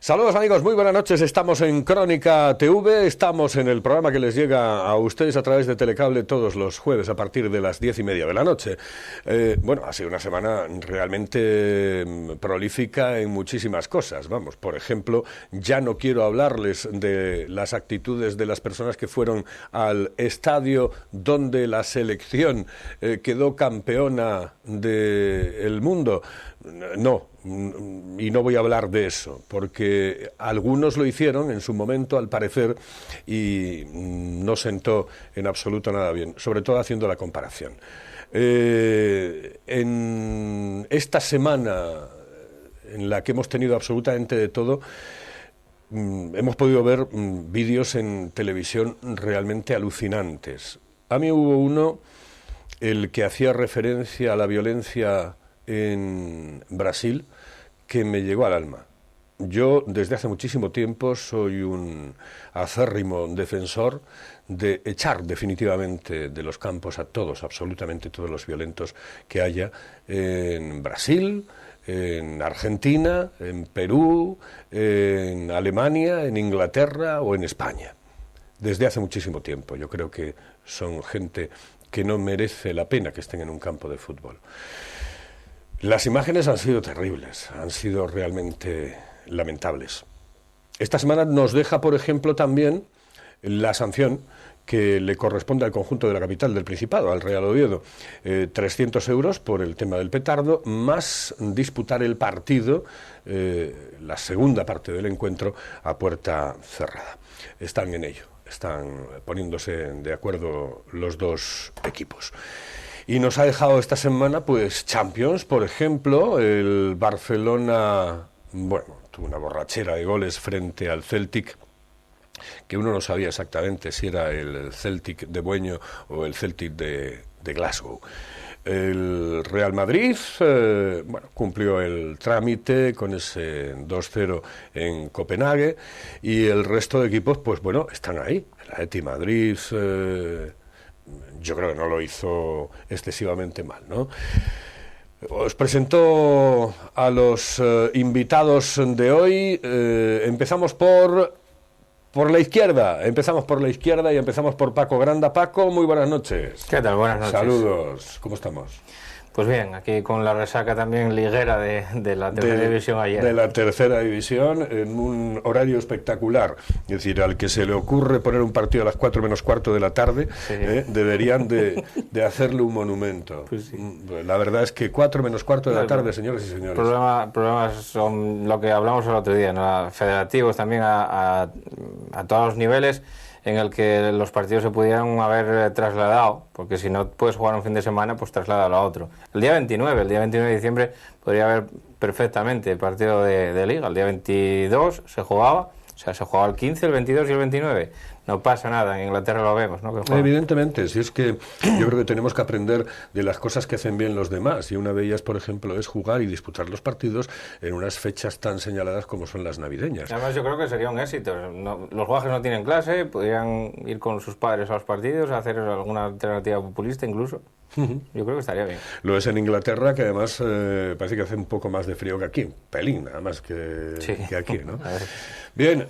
Saludos amigos, muy buenas noches, estamos en Crónica TV, estamos en el programa que les llega a ustedes a través de Telecable todos los jueves a partir de las 10:30 de la noche. Bueno, ha sido una semana realmente prolífica en muchísimas cosas, vamos, por ejemplo, ya no quiero hablarles de las actitudes de las personas que fueron al estadio donde la selección quedó campeona del mundo. No, y no voy a hablar de eso, porque algunos lo hicieron en su momento, al parecer, y no sentó en absoluto nada bien, sobre todo haciendo la comparación. En esta semana, en la que hemos tenido absolutamente de todo, hemos podido ver vídeos en televisión realmente alucinantes. A mí hubo uno, el que hacía referencia a la violencia en Brasil, que me llegó al alma. Yo desde hace muchísimo tiempo soy un acérrimo defensor de echar definitivamente de los campos a todos, absolutamente todos los violentos que haya en Brasil, en Argentina, en Perú, en Alemania, en Inglaterra o en España. Desde hace muchísimo tiempo. Yo creo que son gente que no merece la pena que estén en un campo de fútbol. Las imágenes han sido terribles, han sido realmente lamentables. Esta semana nos deja, por ejemplo, también la sanción que le corresponde al conjunto de la capital del Principado, al Real Oviedo. 300 euros por el tema del petardo, más disputar el partido, la segunda parte del encuentro, a puerta cerrada. Están en ello, están poniéndose de acuerdo los dos equipos. Y nos ha dejado esta semana, pues, Champions, por ejemplo, el Barcelona, bueno, tuvo una borrachera de goles frente al Celtic, que uno no sabía exactamente si era el Celtic de Bueño o el Celtic de Glasgow. El Real Madrid, bueno, cumplió el trámite con ese 2-0 en Copenhague, y el resto de equipos, pues bueno, están ahí. El Atleti Madrid, yo creo que no lo hizo excesivamente mal, ¿no? Os presento a los invitados de hoy. Empezamos por la izquierda. Empezamos por la izquierda y empezamos por Paco Granda. Paco, muy buenas noches. ¿Qué tal? Buenas noches. Saludos. ¿Cómo estamos? Pues bien, aquí con la resaca también liguera de la tercera división ayer. De la tercera división, en un horario espectacular. Es decir, al que se le ocurre poner un partido a las 4 menos cuarto de la tarde, sí, deberían de hacerle un monumento. Pues sí. La verdad es que 4 menos cuarto de la tarde, señores y señores. Problemas son lo que hablamos el otro día, ¿no? Federativos también a todos los niveles, en el que los partidos se pudieran haber trasladado, porque si no puedes jugar un fin de semana, pues trasládalo a otro. El día 29 de diciembre podría haber perfectamente el partido de Liga. El día 22 se jugaba, o sea, se jugaba el 15, el 22 y el 29. No pasa nada, en Inglaterra lo vemos, ¿no? Evidentemente, si es que yo creo que tenemos que aprender de las cosas que hacen bien los demás, y una de ellas, por ejemplo, es jugar y disputar los partidos en unas fechas tan señaladas como son las navideñas. Además, yo creo que sería un éxito. Los guajes no tienen clase, podrían ir con sus padres a los partidos, hacer alguna alternativa populista incluso. Yo creo que estaría bien. Lo es en Inglaterra, que además parece que hace un poco más de frío que aquí, un pelín nada más que aquí, ¿no? Bien,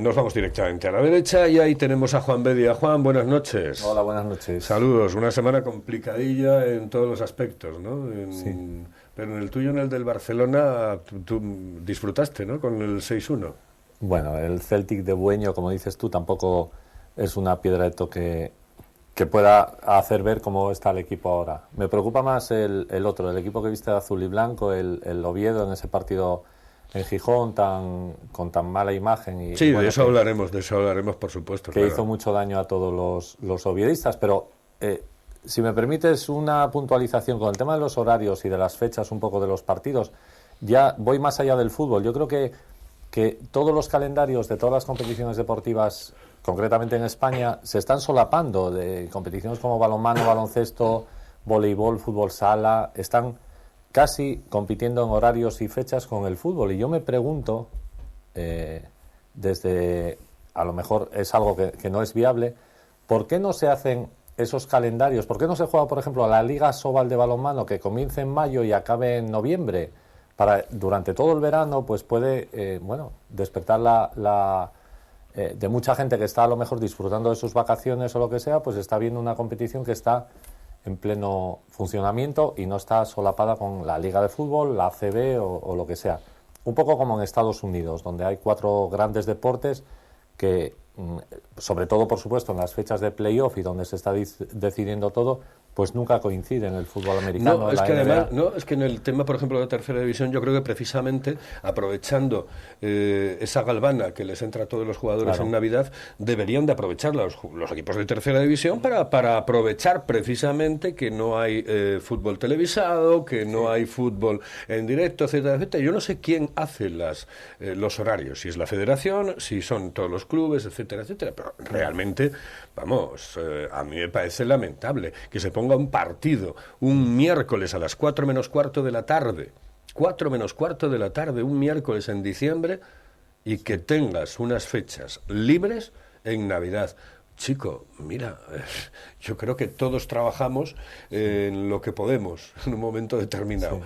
nos vamos directamente a la derecha y ahí tenemos a Juan Bedia. Juan, buenas noches. Hola, buenas noches. Saludos, una semana complicadilla en todos los aspectos, ¿no? Sí. Pero en el tuyo, en el del Barcelona, tú disfrutaste, ¿no? Con el 6-1. Bueno, el Celtic de Bueño, como dices tú, tampoco es una piedra de toque que pueda hacer ver cómo está el equipo ahora. Me preocupa más el otro, el equipo que viste de azul y blanco, el Oviedo en ese partido en Gijón con tan mala imagen. Y, sí, bueno, de eso hablaremos, por supuesto. Que hizo mucho daño a todos los oviedistas, pero si me permites una puntualización con el tema de los horarios y de las fechas un poco de los partidos, ya voy más allá del fútbol. Yo creo que todos los calendarios de todas las competiciones deportivas, concretamente en España, se están solapando, de competiciones como balonmano, baloncesto, voleibol, fútbol sala, están casi compitiendo en horarios y fechas con el fútbol. Y yo me pregunto, a lo mejor es algo que no es viable, ¿por qué no se hacen esos calendarios? ¿Por qué no se juega, por ejemplo, a la Liga Sobal de balonmano, que comience en mayo y acabe en noviembre? durante todo el verano, pues puede, bueno, despertar de mucha gente que está a lo mejor disfrutando de sus vacaciones o lo que sea, pues está viendo una competición que está en pleno funcionamiento y no está solapada con la Liga de Fútbol, la ACB o lo que sea. Un poco como en Estados Unidos, donde hay 4 grandes deportes que, sobre todo, por supuesto, en las fechas de playoff y donde se está decidiendo todo, pues nunca coincide en el fútbol americano. No, es que además, es que en el tema, por ejemplo, de tercera división, yo creo que precisamente aprovechando esa galvana que les entra a todos los jugadores en Navidad, deberían de aprovechar los equipos de tercera división para aprovechar precisamente que no hay fútbol televisado, que no hay fútbol en directo, etcétera, etcétera. Yo no sé quién hace los horarios, si es la federación, si son todos los clubes, etcétera, etcétera, pero realmente, vamos, a mí me parece lamentable que se ponga un partido un miércoles a las 4 menos cuarto de la tarde, 4 menos cuarto de la tarde, un miércoles en diciembre, y que tengas unas fechas libres en Navidad. Chico, mira, yo creo que todos trabajamos en lo que podemos en un momento determinado.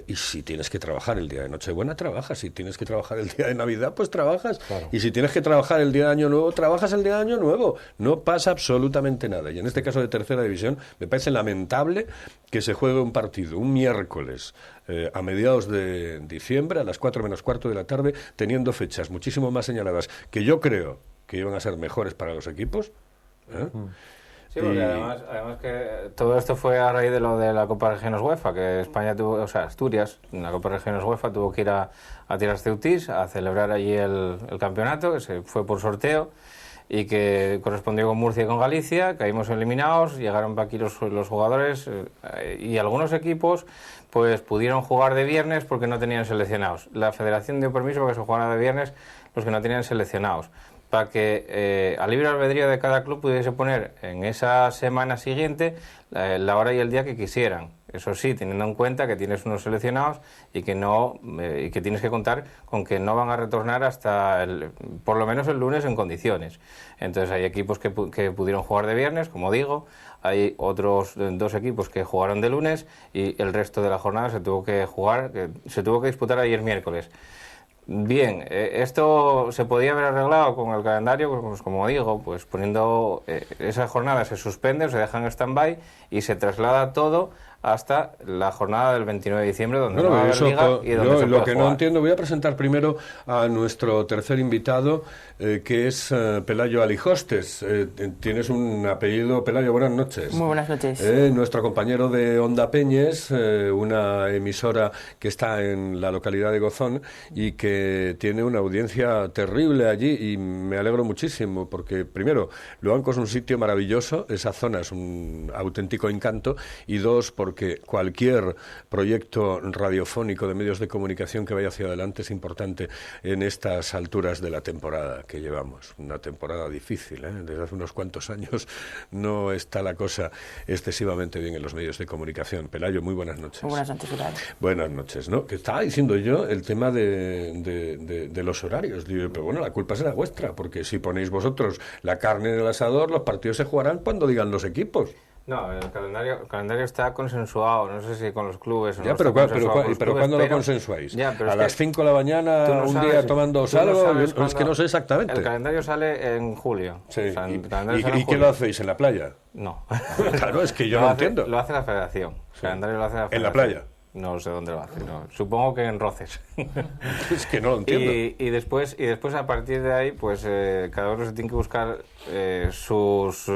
Y si tienes que trabajar el día de Nochebuena, trabajas. Si tienes que trabajar el día de Navidad, pues trabajas. Claro. Y si tienes que trabajar el día de Año Nuevo, trabajas el día de Año Nuevo. No pasa absolutamente nada. Y en este caso de tercera división, me parece lamentable que se juegue un partido un miércoles a mediados de diciembre, a las 4 menos cuarto de la tarde, teniendo fechas muchísimo más señaladas, que yo creo que iban a ser mejores para los equipos. Sí, porque además que todo esto fue a raíz de lo de la Copa Regiones UEFA, que España tuvo, o sea, Asturias, en la Copa Regiones UEFA tuvo que ir a Tiras Ceutís a celebrar allí el campeonato, que se fue por sorteo y que correspondió con Murcia y con Galicia, caímos eliminados, llegaron para aquí los jugadores y algunos equipos pues pudieron jugar de viernes porque no tenían seleccionados. La federación dio permiso para que se jugara de viernes los que no tenían seleccionados, para que al libre albedrío de cada club pudiese poner en esa semana siguiente la hora y el día que quisieran. Eso sí, teniendo en cuenta que tienes unos seleccionados y que no y que tienes que contar con que no van a retornar hasta por lo menos el lunes en condiciones. Entonces hay equipos que pudieron jugar de viernes, como digo, hay otros 2 equipos que jugaron de lunes y el resto de la jornada se tuvo que disputar ayer miércoles. Bien, esto se podía haber arreglado con el calendario, pues como digo, pues poniendo esa jornada se suspende, se deja en stand-by y se traslada todo hasta la jornada del 29 de diciembre, donde no va a haber liga y donde se lo puede que jugar. No entiendo, voy a presentar primero a nuestro tercer invitado, que es Pelayo Alijostes. Tienes un apellido, Pelayo, buenas noches. Muy buenas noches. Nuestro compañero de Onda Peñes, una emisora que está en la localidad de Gozón y que tiene una audiencia terrible allí, y me alegro muchísimo porque, primero, Luanco es un sitio maravilloso, esa zona es un auténtico encanto, y 2, porque cualquier proyecto radiofónico de medios de comunicación que vaya hacia adelante es importante en estas alturas de la temporada que llevamos. Una temporada difícil, desde hace unos cuantos años no está la cosa excesivamente bien en los medios de comunicación. Pelayo, muy buenas noches. Muy buenas noches, Uriel. Buenas noches, ¿no? Que estaba diciendo yo el tema de los horarios. Digo, pero bueno, la culpa será vuestra, porque si ponéis vosotros la carne en el asador, los partidos se jugarán cuando digan los equipos. No, el calendario está consensuado, no sé si con los clubes o ya, no. Pero ¿cuándo lo consensuáis? Ya, ¿A las 5 de la mañana, no un día tomando algo? Es que no sé exactamente. El calendario sale en julio. Sí. O sea, ¿Y qué lo hacéis, en la playa? No. Claro, es que yo no entiendo. Lo hace la federación. El calendario lo hace la federación. ¿En la playa? No sé dónde lo hace, no. Supongo que en Roces. Es que no lo entiendo. Y después a partir de ahí, pues cada uno se tiene que buscar sus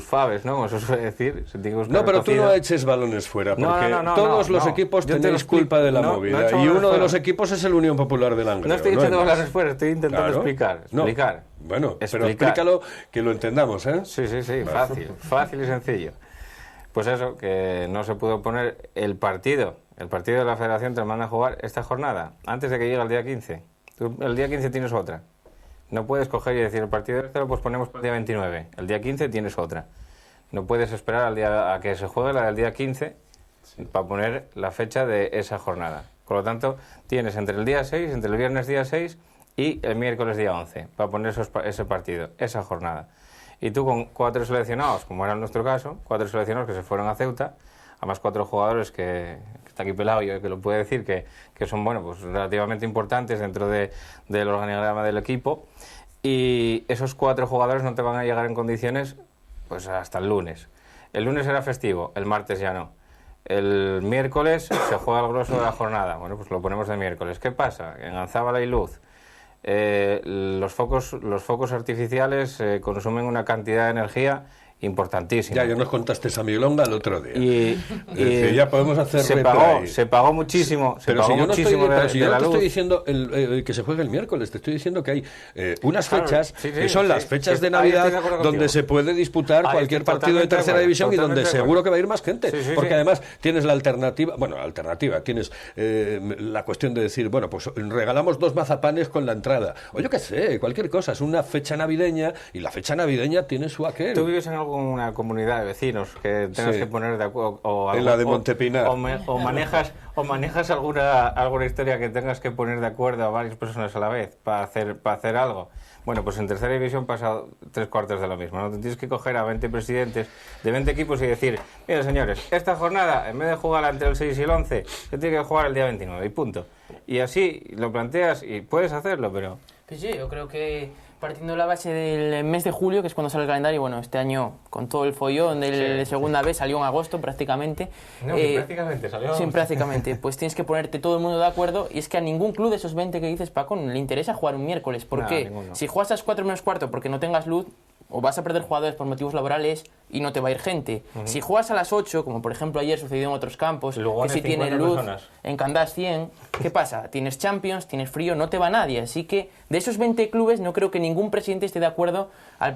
faves, ¿no? Como se suele decir. Se tiene que buscar no, pero tú no eches balones fuera, porque todos los equipos tenéis culpa de la movida. Y uno de los equipos es el Unión Popular del Langreo. No estoy echando balones fuera, estoy intentando explicar. Bueno, pero explícalo que lo entendamos, ¿eh? Sí, fácil y sencillo. Pues eso, que no se pudo poner el partido de la federación te lo manda a jugar esta jornada, antes de que llegue el día 15. Tú, el día 15 tienes otra. No puedes coger y decir, el partido de este lo posponemos para el día 29. El día 15 tienes otra. No puedes esperar al día a que se juegue la del día 15 para poner la fecha de esa jornada. Por lo tanto, tienes entre el viernes día 6 y el miércoles día 11 para poner ese partido, esa jornada. Y tú con 4 seleccionados, como era en nuestro caso, 4 seleccionados que se fueron a Ceuta además 4 jugadores que está aquí pelado y que lo puede decir, que son bueno, pues relativamente importantes dentro del organigrama del equipo, y esos 4 jugadores no te van a llegar en condiciones pues hasta el lunes. El lunes era festivo, el martes ya no. El miércoles se juega el grosso de la jornada, bueno, pues lo ponemos de miércoles. ¿Qué pasa? En Anzábala y Luz los focos artificiales consumen una cantidad de energía importantísima. Ya nos contaste esa milonga el otro día. Y ya podemos hacer se pagó muchísimo. Pero si yo no te estoy diciendo que se juegue el miércoles, te estoy diciendo que hay unas fechas que son las fechas de Navidad donde se puede disputar cualquier partido de tercera división y donde seguro que va a ir más gente. Porque además tienes la alternativa, tienes la cuestión de decir, bueno, pues regalamos 2 mazapanes con la entrada. O yo qué sé, cualquier cosa. Es una fecha navideña y la fecha navideña tiene su aquel. ¿Tú vives en una comunidad de vecinos que tengas que poner de acuerdo en la de Montepinar o manejas alguna historia que tengas que poner de acuerdo a varias personas a la vez para hacer algo? Bueno, pues en tercera división pasa 3/4 de lo mismo, ¿no? Te tienes que coger a 20 presidentes de 20 equipos y decir, mira señores, esta jornada en vez de jugar entre el 6 y el 11 se tiene que jugar el día 29 y punto. Y así lo planteas y puedes hacerlo, pero... Pues sí, yo creo que partiendo de la base del mes de julio, que es cuando sale el calendario, bueno, este año con todo el follón de segunda vez salió en agosto prácticamente. No, prácticamente salió. Sí, prácticamente. Pues tienes que ponerte todo el mundo de acuerdo, y es que a ningún club de esos 20 que dices, Paco, le interesa jugar un miércoles. ¿Por qué? Ninguno. Si juegas a las 4 menos cuarto porque no tengas luz, o vas a perder jugadores por motivos laborales y no te va a ir gente. Si juegas a las 8, como por ejemplo ayer sucedió en otros campos, Lugones, que si tienen luz, personas. en Candás 100, ¿qué pasa? Tienes Champions, tienes frío, no te va nadie. Así que de esos 20 clubes no creo que ningún presidente esté de acuerdo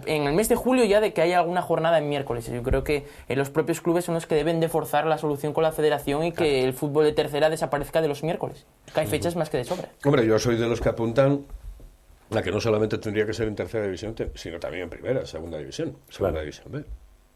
en el mes de julio ya de que haya alguna jornada en miércoles. Yo creo que los propios clubes son los que deben de forzar la solución con la federación y que el fútbol de tercera desaparezca de los miércoles. Que hay fechas más que de sobra. Hombre, yo soy de los que apuntan la que no solamente tendría que ser en tercera división, sino también en primera, segunda división división B.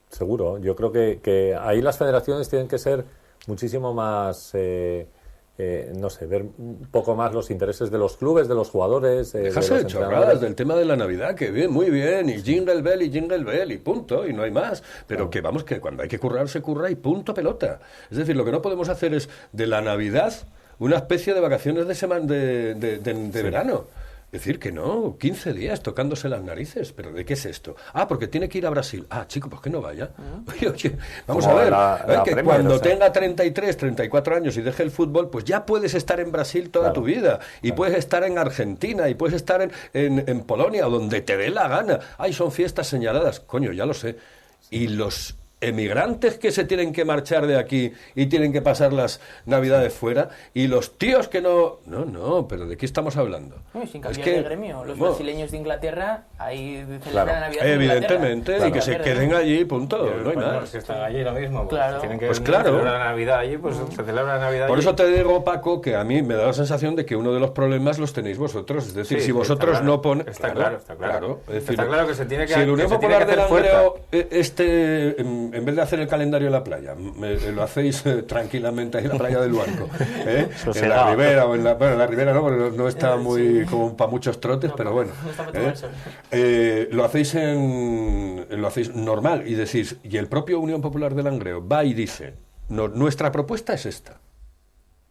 Seguro, yo creo que ahí las federaciones tienen que ser muchísimo más, no sé, ver un poco más los intereses de los clubes, de los jugadores, Dejarse de chorradas del tema de la Navidad, que bien, muy bien, y jingle bell y punto, y no hay más. Pero que vamos, que cuando hay que currar, se curra y punto pelota. Es decir, lo que no podemos hacer es de la Navidad una especie de vacaciones de verano. Es decir, que no, 15 días tocándose las narices. ¿Pero de qué es esto? Ah, porque tiene que ir a Brasil. Ah, chico, pues que no vaya. Oye, vamos a ver, que Premier, cuando tenga 33, 34 años y deje el fútbol, pues ya puedes estar en Brasil toda tu vida. Y puedes estar en Argentina, y puedes estar en Polonia, o donde te dé la gana. Ay, son fiestas señaladas. Coño, ya lo sé. Y los emigrantes que se tienen que marchar de aquí y tienen que pasar las Navidades fuera, y los tíos que no, pero ¿de qué estamos hablando? Sin cambiar de gremio, los brasileños de Inglaterra ahí celebran la Navidad evidentemente, y que se queden allí, punto, no hay más. Los que están allí lo mismo, claro. Tienen que celebrar la Navidad allí, pues se celebra la Navidad Por allí. eso te digo, Paco, que a mí me da la sensación de que uno de los problemas los tenéis vosotros, es decir, si vosotros no ponéis... Está claro. Es decir, está claro que se tiene que... Si el Unión Popular de Langreo, en vez de hacer el calendario en la playa, lo hacéis tranquilamente ahí en la playa del Barco, en la Ribera, o en la Ribera no está muy como para muchos trotes, pero bueno, lo hacéis normal, y decís, y el propio Unión Popular de Langreo va y dice, nuestra propuesta es esta,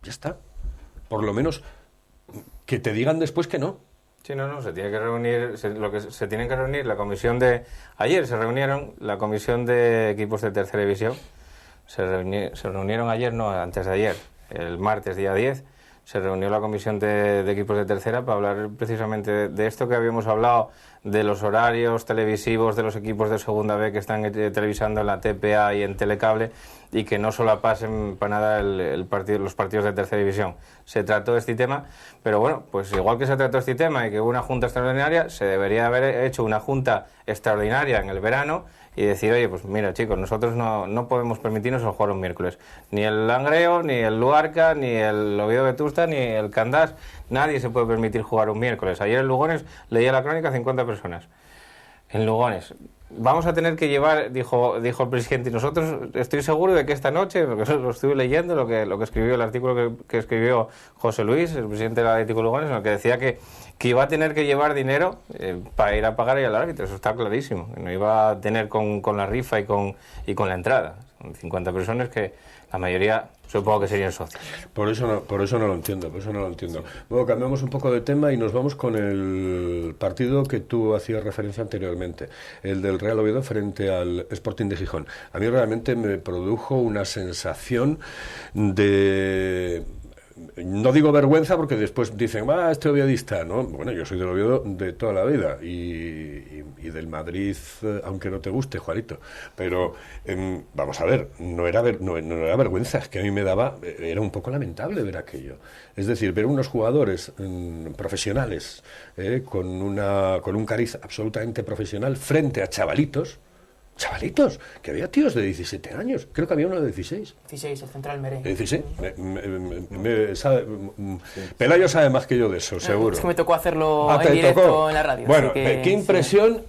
ya está, por lo menos que te digan después que no. Sí, se tiene que reunir, se tienen que reunir la comisión de... Ayer se reunieron la comisión de equipos de tercera división, se reunieron ayer, no, antes de ayer, el martes día 10, se reunió la comisión de equipos de tercera para hablar precisamente de esto que habíamos hablado, de los horarios televisivos de los equipos de segunda B que están televisando en la TPA y en Telecable, y que no solapasen para nada los partidos de tercera división. Se trató este tema, pero bueno, pues igual que se trató este tema y que hubo una junta extraordinaria, se debería haber hecho una junta extraordinaria en el verano y decir, oye, pues mira chicos, nosotros no podemos permitirnos el jugar un miércoles. Ni el Langreo, ni el Luarca, ni el Oviedo Vetusta, ni el Candás, nadie se puede permitir jugar un miércoles. Ayer en Lugones leía la crónica 50 personas. En Lugones, vamos a tener que llevar, dijo el presidente, y nosotros estoy seguro de que esta noche, porque lo estuve leyendo, lo que escribió, el artículo que escribió José Luis, el presidente del Atlético Lugones, en el que decía que iba a tener que llevar dinero para ir a pagar ahí al árbitro, eso está clarísimo, no iba a tener con la rifa y con la entrada. Son 50 personas que la mayoría supongo que serían socios. Por eso no lo entiendo. Bueno, cambiamos un poco de tema y nos vamos con el partido que tú hacías referencia anteriormente, el del Real Oviedo frente al Sporting de Gijón. A mí realmente me produjo una sensación de... No digo vergüenza porque después dicen, este oviedista, ¿no? Bueno, yo soy del Oviedo de toda la vida y del Madrid, aunque no te guste, Juanito. Pero, vamos a ver, no era vergüenza, es que a mí me daba, era un poco lamentable ver aquello. Es decir, ver unos jugadores profesionales con un cariz absolutamente profesional frente a chavalitos, que había tíos de 17 años, creo que había uno de 16. 16, el central Meré. 16. Pelayo sabe más que yo de eso, seguro. Es que me tocó hacerlo en directo en la radio. Bueno, qué impresión,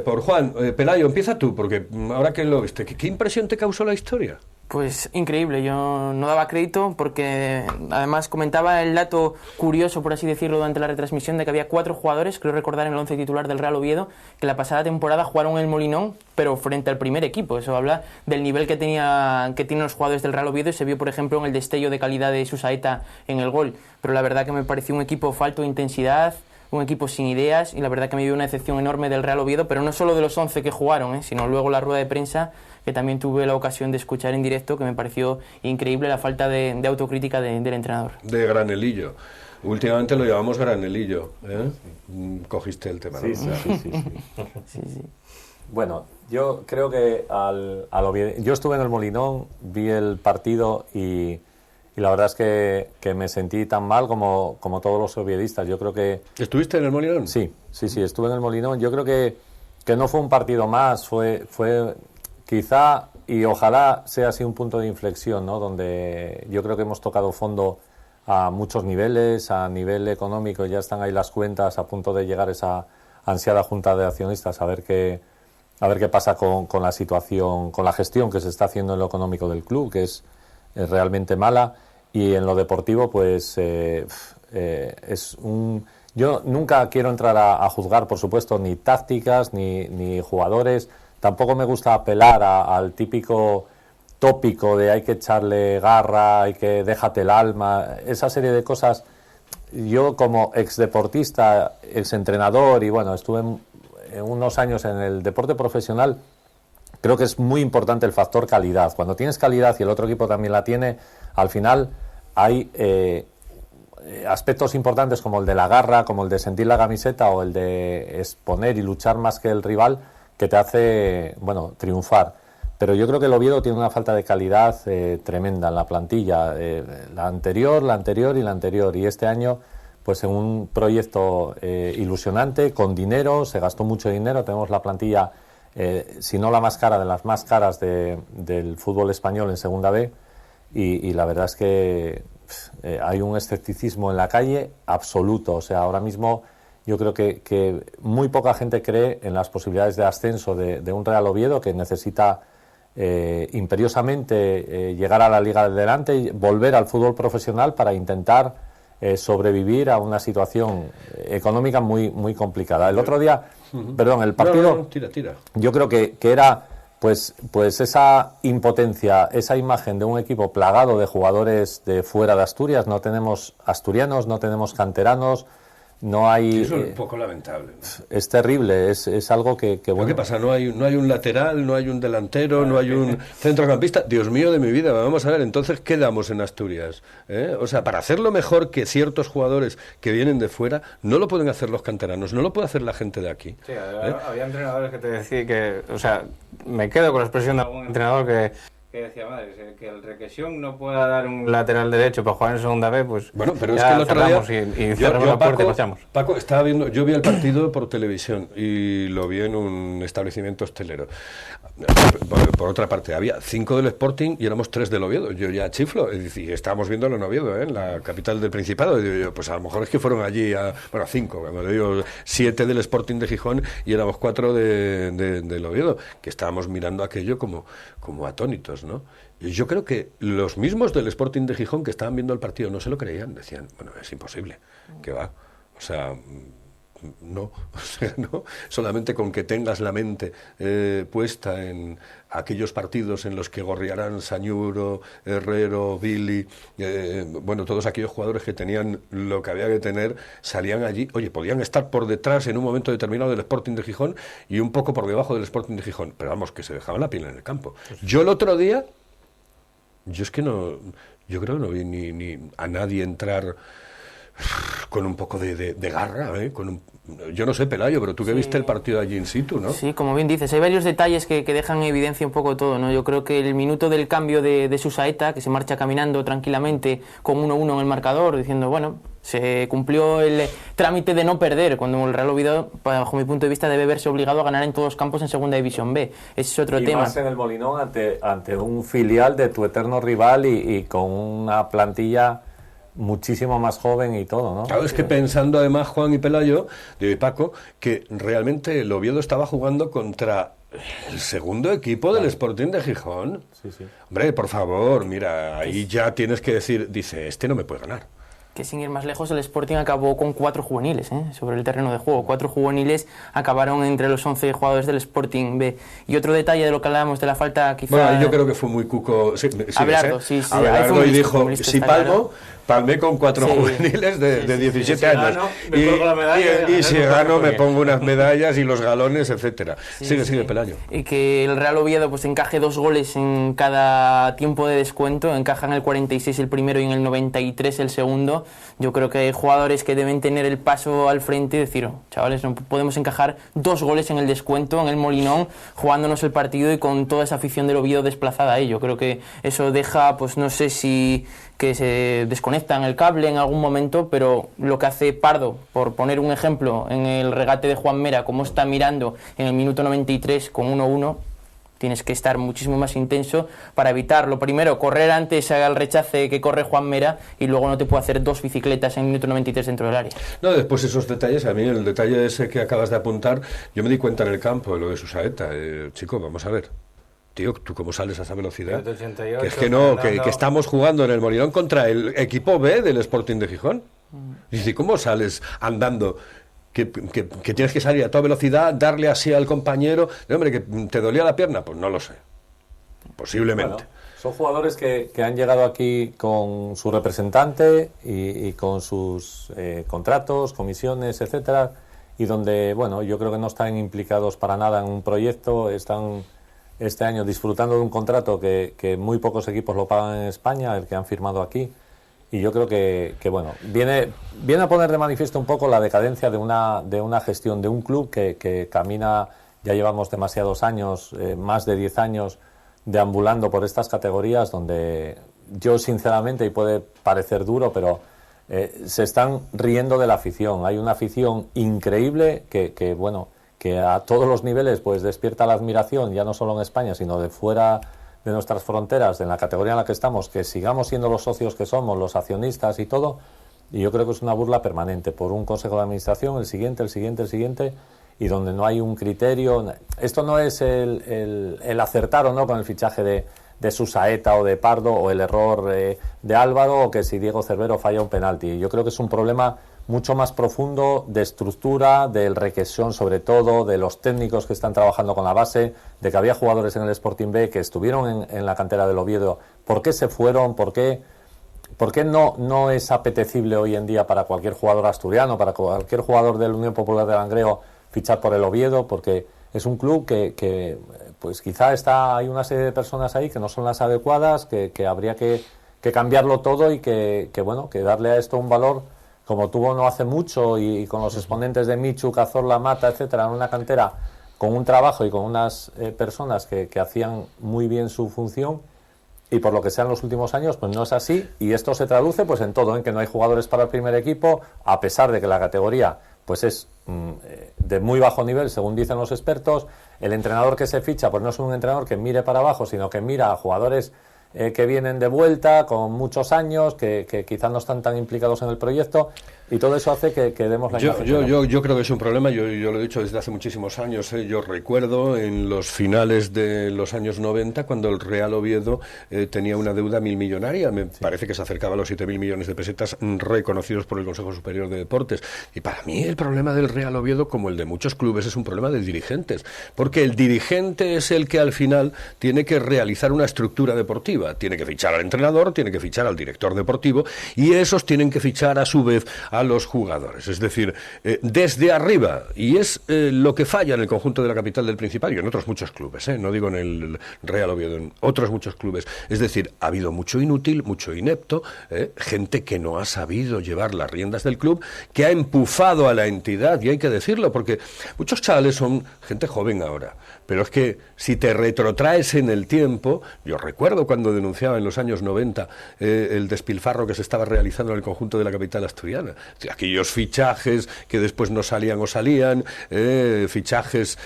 por Juan, Pelayo, empieza tú, porque ahora que lo viste, ¿qué impresión te causó la historia? Pues increíble, yo no daba crédito porque además comentaba el dato curioso, por así decirlo, durante la retransmisión de que había 4 jugadores, creo recordar en el 11 titular del Real Oviedo, que la pasada temporada jugaron en el Molinón, pero frente al primer equipo. Eso habla del nivel que tienen los jugadores del Real Oviedo y se vio, por ejemplo, en el destello de calidad de Susaeta en el gol. Pero la verdad que me pareció un equipo falto de intensidad, un equipo sin ideas, y la verdad que me dio una decepción enorme del Real Oviedo, pero no solo de los 11 que jugaron, sino luego la rueda de prensa, que también tuve la ocasión de escuchar en directo, que me pareció increíble la falta de autocrítica del entrenador. De Granelillo. Últimamente lo llamamos Granelillo, ¿eh? Cogiste el tema, ¿no? Sí. Bueno, yo creo que yo estuve en el Molinón, vi el partido y la verdad es que me sentí tan mal como todos los oviedistas. Yo creo que... ¿Estuviste en el Molinón? Sí, estuve en el Molinón. Yo creo que no fue un partido más, fue quizá, y ojalá sea así un punto de inflexión, ¿no? Donde yo creo que hemos tocado fondo a muchos niveles, a nivel económico ya están ahí las cuentas a punto de llegar esa ansiada junta de accionistas a ver qué pasa con la situación, con la gestión que se está haciendo en lo económico del club, que es realmente mala, y en lo deportivo pues yo nunca quiero entrar a juzgar, por supuesto, ni tácticas ni jugadores. Tampoco me gusta apelar al típico tópico de hay que echarle garra, hay que déjate el alma, esa serie de cosas. Yo como exdeportista, exentrenador y bueno, estuve unos años en el deporte profesional, creo que es muy importante el factor calidad. Cuando tienes calidad y el otro equipo también la tiene, al final hay aspectos importantes como el de la garra, como el de sentir la camiseta o el de exponer y luchar más que el rival, que te hace, triunfar. Pero yo creo que el Oviedo tiene una falta de calidad tremenda en la plantilla, la anterior y la anterior. Y este año, pues en un proyecto ilusionante, con dinero, se gastó mucho dinero, tenemos la plantilla, si no la más cara, de las más caras del fútbol español en Segunda B, y la verdad es que hay un escepticismo en la calle absoluto. O sea, ahora mismo... Yo creo que muy poca gente cree en las posibilidades de ascenso de un Real Oviedo, que necesita imperiosamente llegar a la Liga de Delante y volver al fútbol profesional para intentar sobrevivir a una situación económica muy complicada. El otro día, el partido... Tira. Yo creo que era pues esa impotencia, esa imagen de un equipo plagado de jugadores de fuera de Asturias. No tenemos asturianos, no tenemos canteranos. No hay... Eso es un poco lamentable, ¿no? Es terrible, es algo que bueno... ¿Qué pasa? ¿No hay un lateral, no hay un delantero, no hay un centrocampista? Dios mío de mi vida, vamos a ver, entonces, ¿qué damos en Asturias? O sea, para hacerlo mejor que ciertos jugadores que vienen de fuera, no lo pueden hacer los canteranos, no lo puede hacer la gente de aquí. Sí, había entrenadores que te decían que... O sea, me quedo con la expresión de algún entrenador que que decía Madres, que el Requesión no pueda dar un lateral derecho para jugar en segunda B, pues bueno, pero es que el otro día y cerramos la puerta y pasamos. Paco, yo vi el partido por televisión y lo vi en un establecimiento hostelero. Por otra parte, había 5 del Sporting y éramos 3 del Oviedo. Yo ya chiflo, y estábamos viéndolo en Oviedo, en la capital del Principado. Y digo, pues a lo mejor es que fueron allí a 5, cuando digo 7 del Sporting de Gijón y éramos 4 del Oviedo, que estábamos mirando aquello como atónitos, ¿no? Y yo creo que los mismos del Sporting de Gijón que estaban viendo el partido no se lo creían, decían, bueno, es imposible, que va, o sea, no, solamente con que tengas la mente puesta en aquellos partidos en los que Gorriarán, Sañuro, Herrero, Billy, bueno, todos aquellos jugadores que tenían lo que había que tener, salían allí, oye, podían estar por detrás en un momento determinado del Sporting de Gijón y un poco por debajo del Sporting de Gijón, pero vamos, que se dejaban la piel en el campo. Yo el otro día, yo creo que no vi ni a nadie entrar con un poco de garra, yo no sé, Pelayo, pero tú que viste el partido allí in situ, ¿no? Sí, como bien dices, hay varios detalles que dejan en evidencia un poco todo, ¿no? Yo creo que el minuto del cambio de Susaeta, que se marcha caminando tranquilamente con 1-1 en el marcador, diciendo, bueno, se cumplió el trámite de no perder, cuando el Real Oviedo, bajo mi punto de vista, debe verse obligado a ganar en todos los campos en Segunda División B. Ese es otro tema. Y más en el Molinón ante un filial de tu eterno rival y con una plantilla muchísimo más joven y todo, ¿no? Claro, es que pensando además, Juan y Pelayo, de Paco, que realmente el Oviedo estaba jugando contra el segundo equipo del Sporting de Gijón. Sí, sí. Hombre, por favor, mira, ahí ya tienes que decir, dice, este no me puede ganar. Que sin ir más lejos, el Sporting acabó con 4 juveniles sobre el terreno de juego. 4 juveniles acabaron entre los 11 jugadores del Sporting B. Y otro detalle de lo que hablábamos de la falta, quizá... Bueno, yo creo que fue muy cuco... Abelardo, sí. Abelardo, y dijo, si palmé con 4 juveniles de 17 años. Y si gano me pongo unas medallas y los galones, etcétera. Sigue, Pelayo. Y que el Real Oviedo pues encaje 2 goles en cada tiempo de descuento, encaja en el 46 el primero y en el 93 el segundo. Yo creo que hay jugadores que deben tener el paso al frente y decir, chavales, no podemos encajar 2 goles en el descuento, en el Molinón, jugándonos el partido y con toda esa afición del Oviedo desplazada ahí. Yo creo que eso deja, pues no sé si que se desconectan el cable en algún momento, pero lo que hace Pardo, por poner un ejemplo, en el regate de Juan Mera, como está mirando en el minuto 93 con 1-1, tienes que estar muchísimo más intenso para evitarlo. Primero, correr antes al rechace que corre Juan Mera y luego no te puede hacer 2 bicicletas en el minuto 93 dentro del área. No, después esos detalles, a mí el detalle ese que acabas de apuntar, yo me di cuenta en el campo de lo de Susaeta. Chico, vamos a ver. Tío, ¿tú cómo sales a esa velocidad? 88, que es que no, que estamos jugando en el Molinón contra el equipo B del Sporting de Gijón. Y dice, ¿cómo sales andando? Que tienes que salir a toda velocidad, darle así al compañero. Hombre, que te dolía la pierna, pues no lo sé. Posiblemente. Bueno, son jugadores que han llegado aquí con su representante y con sus contratos, comisiones, etcétera, y donde, bueno, yo creo que no están implicados para nada en un proyecto, están este año disfrutando de un contrato que muy pocos equipos lo pagan en España, el que han firmado aquí, y yo creo que bueno, viene a poner de manifiesto un poco la decadencia de una gestión de un club que camina, ya llevamos demasiados años, más de 10 años, deambulando por estas categorías, donde yo sinceramente, y puede parecer duro, pero se están riendo de la afición. Hay una afición increíble que bueno, que a todos los niveles pues despierta la admiración, ya no solo en España, sino de fuera de nuestras fronteras, en la categoría en la que estamos, que sigamos siendo los socios que somos, los accionistas y todo, y yo creo que es una burla permanente por un consejo de administración, el siguiente, y donde no hay un criterio. Esto no es el acertar o no con el fichaje de Susaeta o de Pardo, o el error de Álvaro, o que si Diego Cervero falla un penalti. Yo creo que es un problema mucho más profundo de estructura, del Requesión sobre todo, de los técnicos que están trabajando con la base, de que había jugadores en el Sporting B que estuvieron en la cantera del Oviedo. ¿Por qué se fueron? ¿Por qué no es apetecible hoy en día para cualquier jugador asturiano, para cualquier jugador de la Unión Popular de Langreo fichar por el Oviedo? Porque es un club que pues quizá hay una serie de personas ahí que no son las adecuadas, que habría que cambiarlo todo y que darle a esto un valor, como tuvo no hace mucho, y con los exponentes de Michu, Cazorla, Mata, etcétera, en una cantera con un trabajo y con unas personas que hacían muy bien su función, y por lo que sea en los últimos años pues no es así, y esto se traduce pues en todo, en que no hay jugadores para el primer equipo, a pesar de que la categoría pues es de muy bajo nivel, según dicen los expertos. El entrenador que se ficha pues no es un entrenador que mire para abajo, sino que mira a jugadores que vienen de vuelta con muchos años, que quizás no están tan implicados en el proyecto, y todo eso hace que demos la imagen. Yo creo que es un problema, yo lo he dicho desde hace muchísimos años, yo recuerdo en los finales de los años 90 cuando el Real Oviedo tenía una deuda millonaria, me parece que se acercaba a los 7.000 millones de pesetas reconocidos por el Consejo Superior de Deportes, y para mí el problema del Real Oviedo, como el de muchos clubes, es un problema de dirigentes, porque el dirigente es el que al final tiene que realizar una estructura deportiva, tiene que fichar al entrenador, tiene que fichar al director deportivo, y esos tienen que fichar a su vez a los jugadores, es decir, desde arriba, y es lo que falla en el conjunto de la capital del Principado y en otros muchos clubes, no digo en el Real Oviedo, en otros muchos clubes, es decir, ha habido mucho inútil, mucho inepto, gente que no ha sabido llevar las riendas del club, que ha empufado a la entidad, y hay que decirlo, porque muchos chavales son gente joven ahora, pero es que si te retrotraes en el tiempo, yo recuerdo cuando denunciaba en los años 90 el despilfarro que se estaba realizando en el conjunto de la capital asturiana, aquellos fichajes que después no salían o salían, fichajes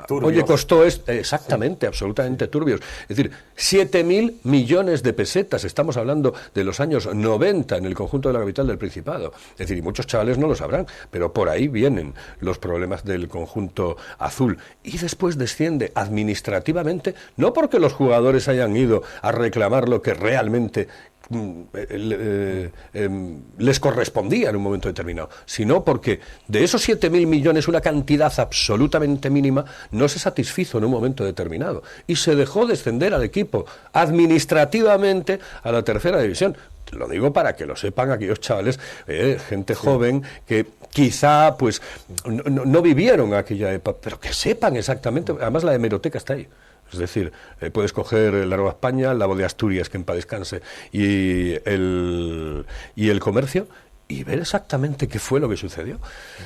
oye, costó exactamente, absolutamente turbios, es decir, 7.000 millones de pesetas, estamos hablando de los años 90 en el conjunto de la capital del Principado, es decir, y muchos chavales no lo sabrán, pero por ahí vienen los problemas del conjunto azul, y después desciende administrativamente, no porque los jugadores hayan ido a reclamar lo que realmente les correspondía en un momento determinado, sino porque de esos 7.000 millones una cantidad absolutamente mínima no se satisfizo en un momento determinado y se dejó descender al equipo administrativamente a la tercera división. Lo digo para que lo sepan aquellos chavales, gente joven que quizá pues no vivieron aquella época, pero que sepan exactamente, además la hemeroteca está ahí. Es decir, puedes coger la Nueva España, la Voz de Asturias, que en paz descanse, y el Comercio, y ver exactamente qué fue lo que sucedió.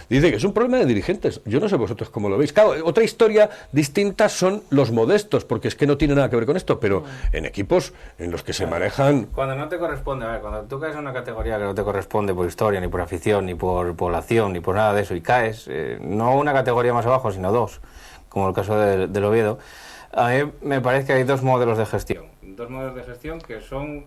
Dice que es un problema de dirigentes. Yo no sé vosotros cómo lo veis. Claro, otra historia distinta son los modestos, porque es que no tiene nada que ver con esto, pero en equipos en los que se manejan... Cuando no te corresponde, a ver, cuando tú caes en una categoría que no te corresponde por historia, ni por afición, ni por población, ni por nada de eso, y caes, no una categoría más abajo, sino dos, como el caso del Oviedo, a mí me parece que hay dos modelos de gestión. Dos modelos de gestión que son,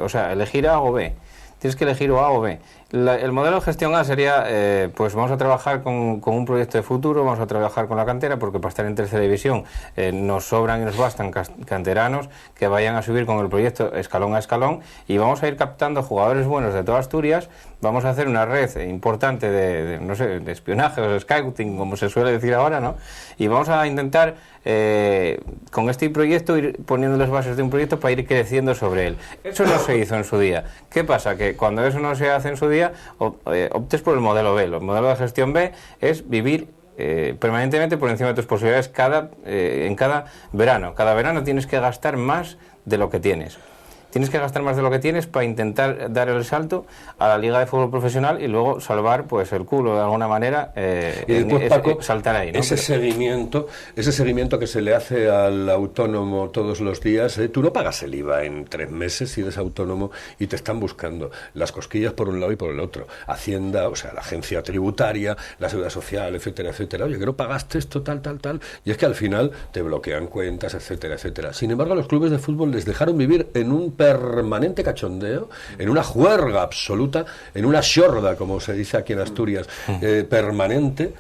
o sea, elegir A o B. Tienes que elegir o A o B. El modelo de gestión A sería, pues vamos a trabajar con un proyecto de futuro, vamos a trabajar con la cantera, porque para estar en tercera división nos sobran y nos bastan canteranos que vayan a subir con el proyecto escalón a escalón, y vamos a ir captando jugadores buenos de toda Asturias, vamos a hacer una red importante no sé, de espionaje o de scouting, como se suele decir ahora, ¿no? Y vamos a intentar con este proyecto ir poniendo las bases de un proyecto para ir creciendo sobre él. Eso no se hizo en su día. ¿Qué pasa? Que cuando eso no se hace en su día, optes por el modelo B. El modelo de gestión B es vivir permanentemente por encima de tus posibilidades en cada verano. Cada verano tienes que gastar más de lo que tienes. Tienes que gastar más de lo que tienes para intentar dar el salto a la Liga de Fútbol Profesional y luego salvar pues el culo de alguna manera, y después, Paco, saltar ahí, ¿no? Ese seguimiento que se le hace al autónomo todos los días, tú no pagas el IVA en 3 meses si eres autónomo y te están buscando las cosquillas por un lado y por el otro. Hacienda, o sea, la agencia tributaria, la seguridad social, etcétera, etcétera. Oye, que no pagaste esto, tal, y es que al final te bloquean cuentas, etcétera, etcétera. Sin embargo, a los clubes de fútbol les dejaron vivir en un permanente cachondeo, en una juerga absoluta, en una xorda, como se dice aquí en Asturias, permanente,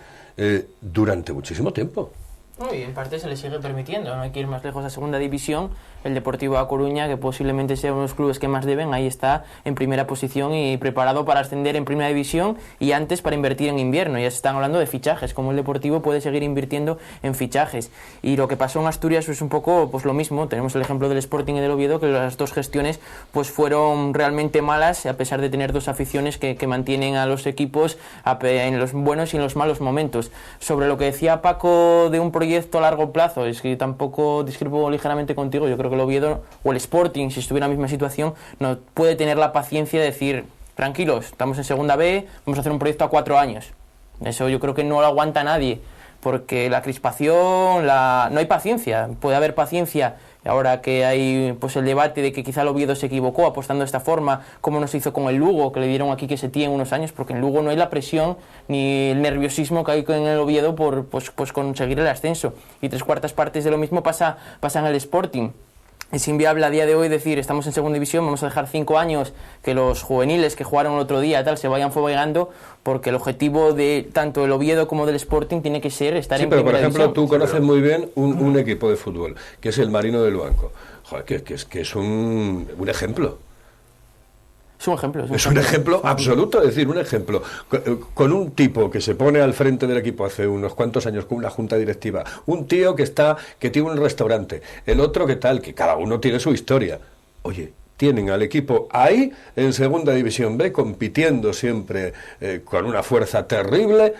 durante muchísimo tiempo. Y en parte se le sigue permitiendo, no hay que ir más lejos a segunda división. El Deportivo A Coruña, que posiblemente sea uno de los clubes que más deben, ahí está en primera posición y preparado para ascender en primera división, y antes para invertir en invierno. Ya se están hablando de fichajes, como el Deportivo puede seguir invirtiendo en fichajes. Y lo que pasó en Asturias es un poco pues lo mismo. Tenemos el ejemplo del Sporting y del Oviedo, que las dos gestiones pues fueron realmente malas, a pesar de tener dos aficiones que mantienen a los equipos en los buenos y en los malos momentos. Sobre lo que decía Paco de un proyecto a largo plazo, es que tampoco discrepo ligeramente contigo. Yo creo que el Oviedo o el Sporting, si estuviera en la misma situación, no puede tener la paciencia de decir, tranquilos, estamos en segunda B, vamos a hacer un proyecto a 4 años. Eso yo creo que no lo aguanta nadie, porque la crispación, no hay paciencia. Puede haber paciencia ahora que hay pues el debate de que quizá el Oviedo se equivocó apostando de esta forma, como no se hizo con el Lugo, que le dieron aquí que se tía en unos años, porque en Lugo no hay la presión ni el nerviosismo que hay en el Oviedo por pues conseguir el ascenso, y 3/4 partes de lo mismo pasa en el Sporting. Es inviable a día de hoy decir estamos en segunda división, vamos a dejar 5 años que los juveniles que jugaron el otro día tal se vayan fumegando, porque el objetivo de tanto del Oviedo como del Sporting tiene que ser estar en primera división. Sí, pero por ejemplo tú conoces muy bien un equipo de fútbol, que es el Marino del Banco. Joder, que es un ejemplo. Es un ejemplo absoluto, es decir, un ejemplo. Con un tipo que se pone al frente del equipo hace unos cuantos años con una junta directiva, un tío que tiene un restaurante, el otro que tal, que cada uno tiene su historia. Oye, tienen al equipo ahí en Segunda División B compitiendo siempre con una fuerza terrible,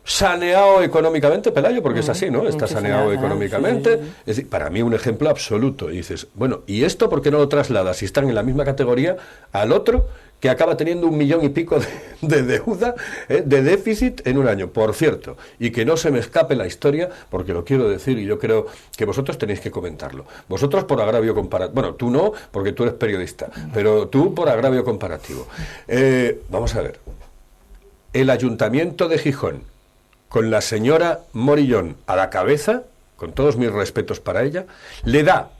saneado económicamente, Pelayo, porque es así, ¿no? Está saneado económicamente. Sí. Es decir, para mí un ejemplo absoluto. Y dices, bueno, ¿y esto por qué no lo trasladas si están en la misma categoría al otro que acaba teniendo 1 millón y pico de deuda, de déficit en un año? Por cierto, y que no se me escape la historia, porque lo quiero decir y yo creo que vosotros tenéis que comentarlo. Vosotros por agravio comparativo. Bueno, tú no, porque tú eres periodista, pero tú por agravio comparativo. Vamos a ver. El Ayuntamiento de Gijón, con la señora Morillón a la cabeza, con todos mis respetos para ella, le da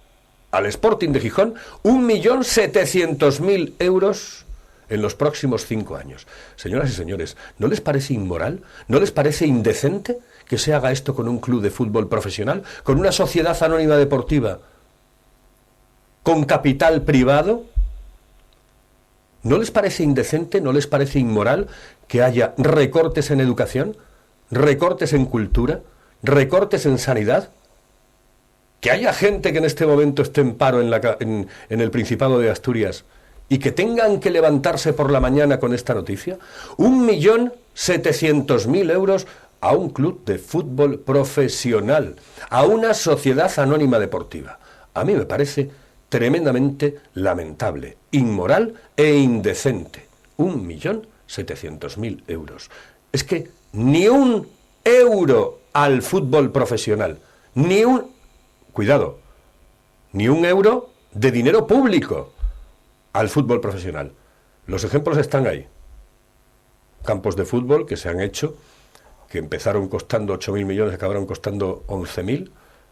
al Sporting de Gijón 1.700.000 euros en los próximos 5 años. Señoras y señores, ¿no les parece inmoral? ¿No les parece indecente que se haga esto con un club de fútbol profesional, con una sociedad anónima deportiva, con capital privado? ¿No les parece indecente, no les parece inmoral que haya recortes en educación, recortes en cultura, recortes en sanidad? Que haya gente que en este momento esté en paro en el Principado de Asturias y que tengan que levantarse por la mañana con esta noticia. 1.700.000 euros a un club de fútbol profesional, a una sociedad anónima deportiva. A mí me parece tremendamente lamentable, inmoral e indecente. 1.700.000 euros. Es que ni 1 euro al fútbol profesional, ni 1 euro de dinero público al fútbol profesional. Los ejemplos están ahí. Campos de fútbol que se han hecho, que empezaron costando 8.000 millones, acabaron costando 11.000,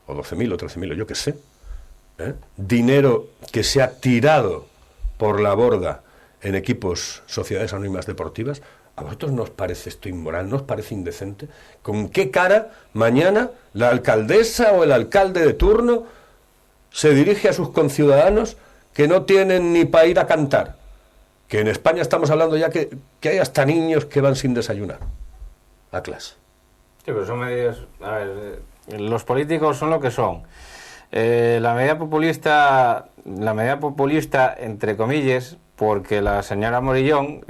o 12.000, o 13.000, o yo qué sé. Dinero que se ha tirado por la borda en equipos, sociedades anónimas deportivas. ¿A vosotros no os parece esto inmoral? ¿No os parece indecente? ¿Con qué cara mañana la alcaldesa o el alcalde de turno se dirige a sus conciudadanos que no tienen ni para ir a cantar? Que en España estamos hablando ya que hay hasta niños que van sin desayunar a clase. Sí, pero son medidas... A ver, los políticos son lo que son. La medida populista, entre comillas, porque la señora Morillón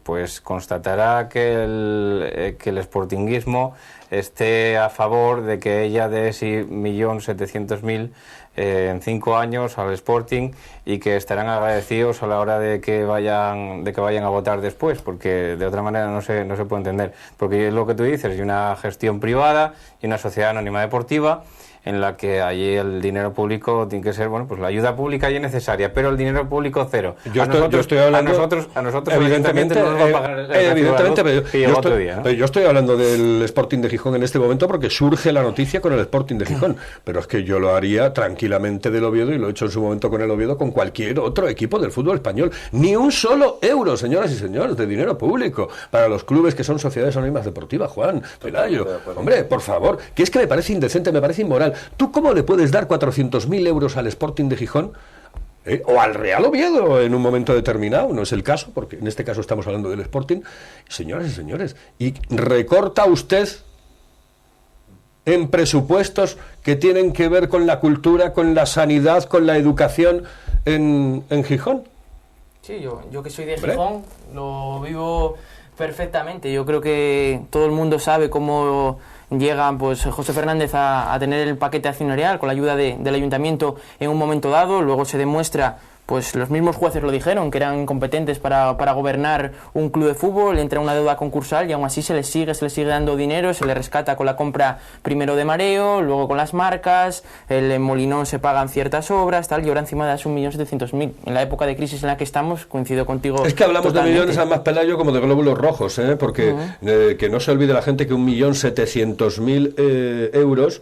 pues constatará que el sportinguismo esté a favor de que ella dé 1.700.000 en 5 años al Sporting, y que estarán agradecidos a la hora de que vayan a votar después, porque de otra manera no se puede entender, porque es lo que tú dices, hay una gestión privada y una sociedad anónima deportiva en la que allí el dinero público tiene que ser, bueno, pues la ayuda pública ya es necesaria, pero el dinero público cero. Yo estoy hablando, a nosotros evidentemente no nos va a pagar evidentemente, pero yo estoy hablando del Sporting de Gijón en este momento porque surge la noticia con el Sporting de Gijón, pero es que yo lo haría tranquilamente del Oviedo, y lo he hecho en su momento con el Oviedo, con cualquier otro equipo del fútbol español. Ni 1 solo euro, señoras y señores, de dinero público para los clubes que son sociedades anónimas deportivas. Juan Pelayo, hombre, por favor, que es que me parece indecente, me parece inmoral. ¿Tú cómo le puedes dar 400.000 euros al Sporting de Gijón? O al Real Oviedo en un momento determinado? No es el caso, porque en este caso estamos hablando del Sporting. Señoras y señores, ¿y recorta usted en presupuestos que tienen que ver con la cultura, con la sanidad, con la educación en Gijón? Sí, yo que soy de Gijón lo vivo perfectamente. Yo creo que todo el mundo sabe cómo llegan pues José Fernández a tener el paquete accionarial con la ayuda del ayuntamiento en un momento dado. Luego se demuestra pues los mismos jueces lo dijeron, que eran incompetentes para gobernar un club de fútbol, entra una deuda concursal y aún así se les sigue dando dinero, se les rescata con la compra primero de Mareo, luego con las marcas, el Molinón se pagan ciertas obras, tal, y ahora encima das 1.700.000. En la época de crisis en la que estamos, coincido contigo. Es que hablamos totalmente de millones, además, Pelayo, como de glóbulos rojos, porque que no se olvide la gente que 1.700.000 euros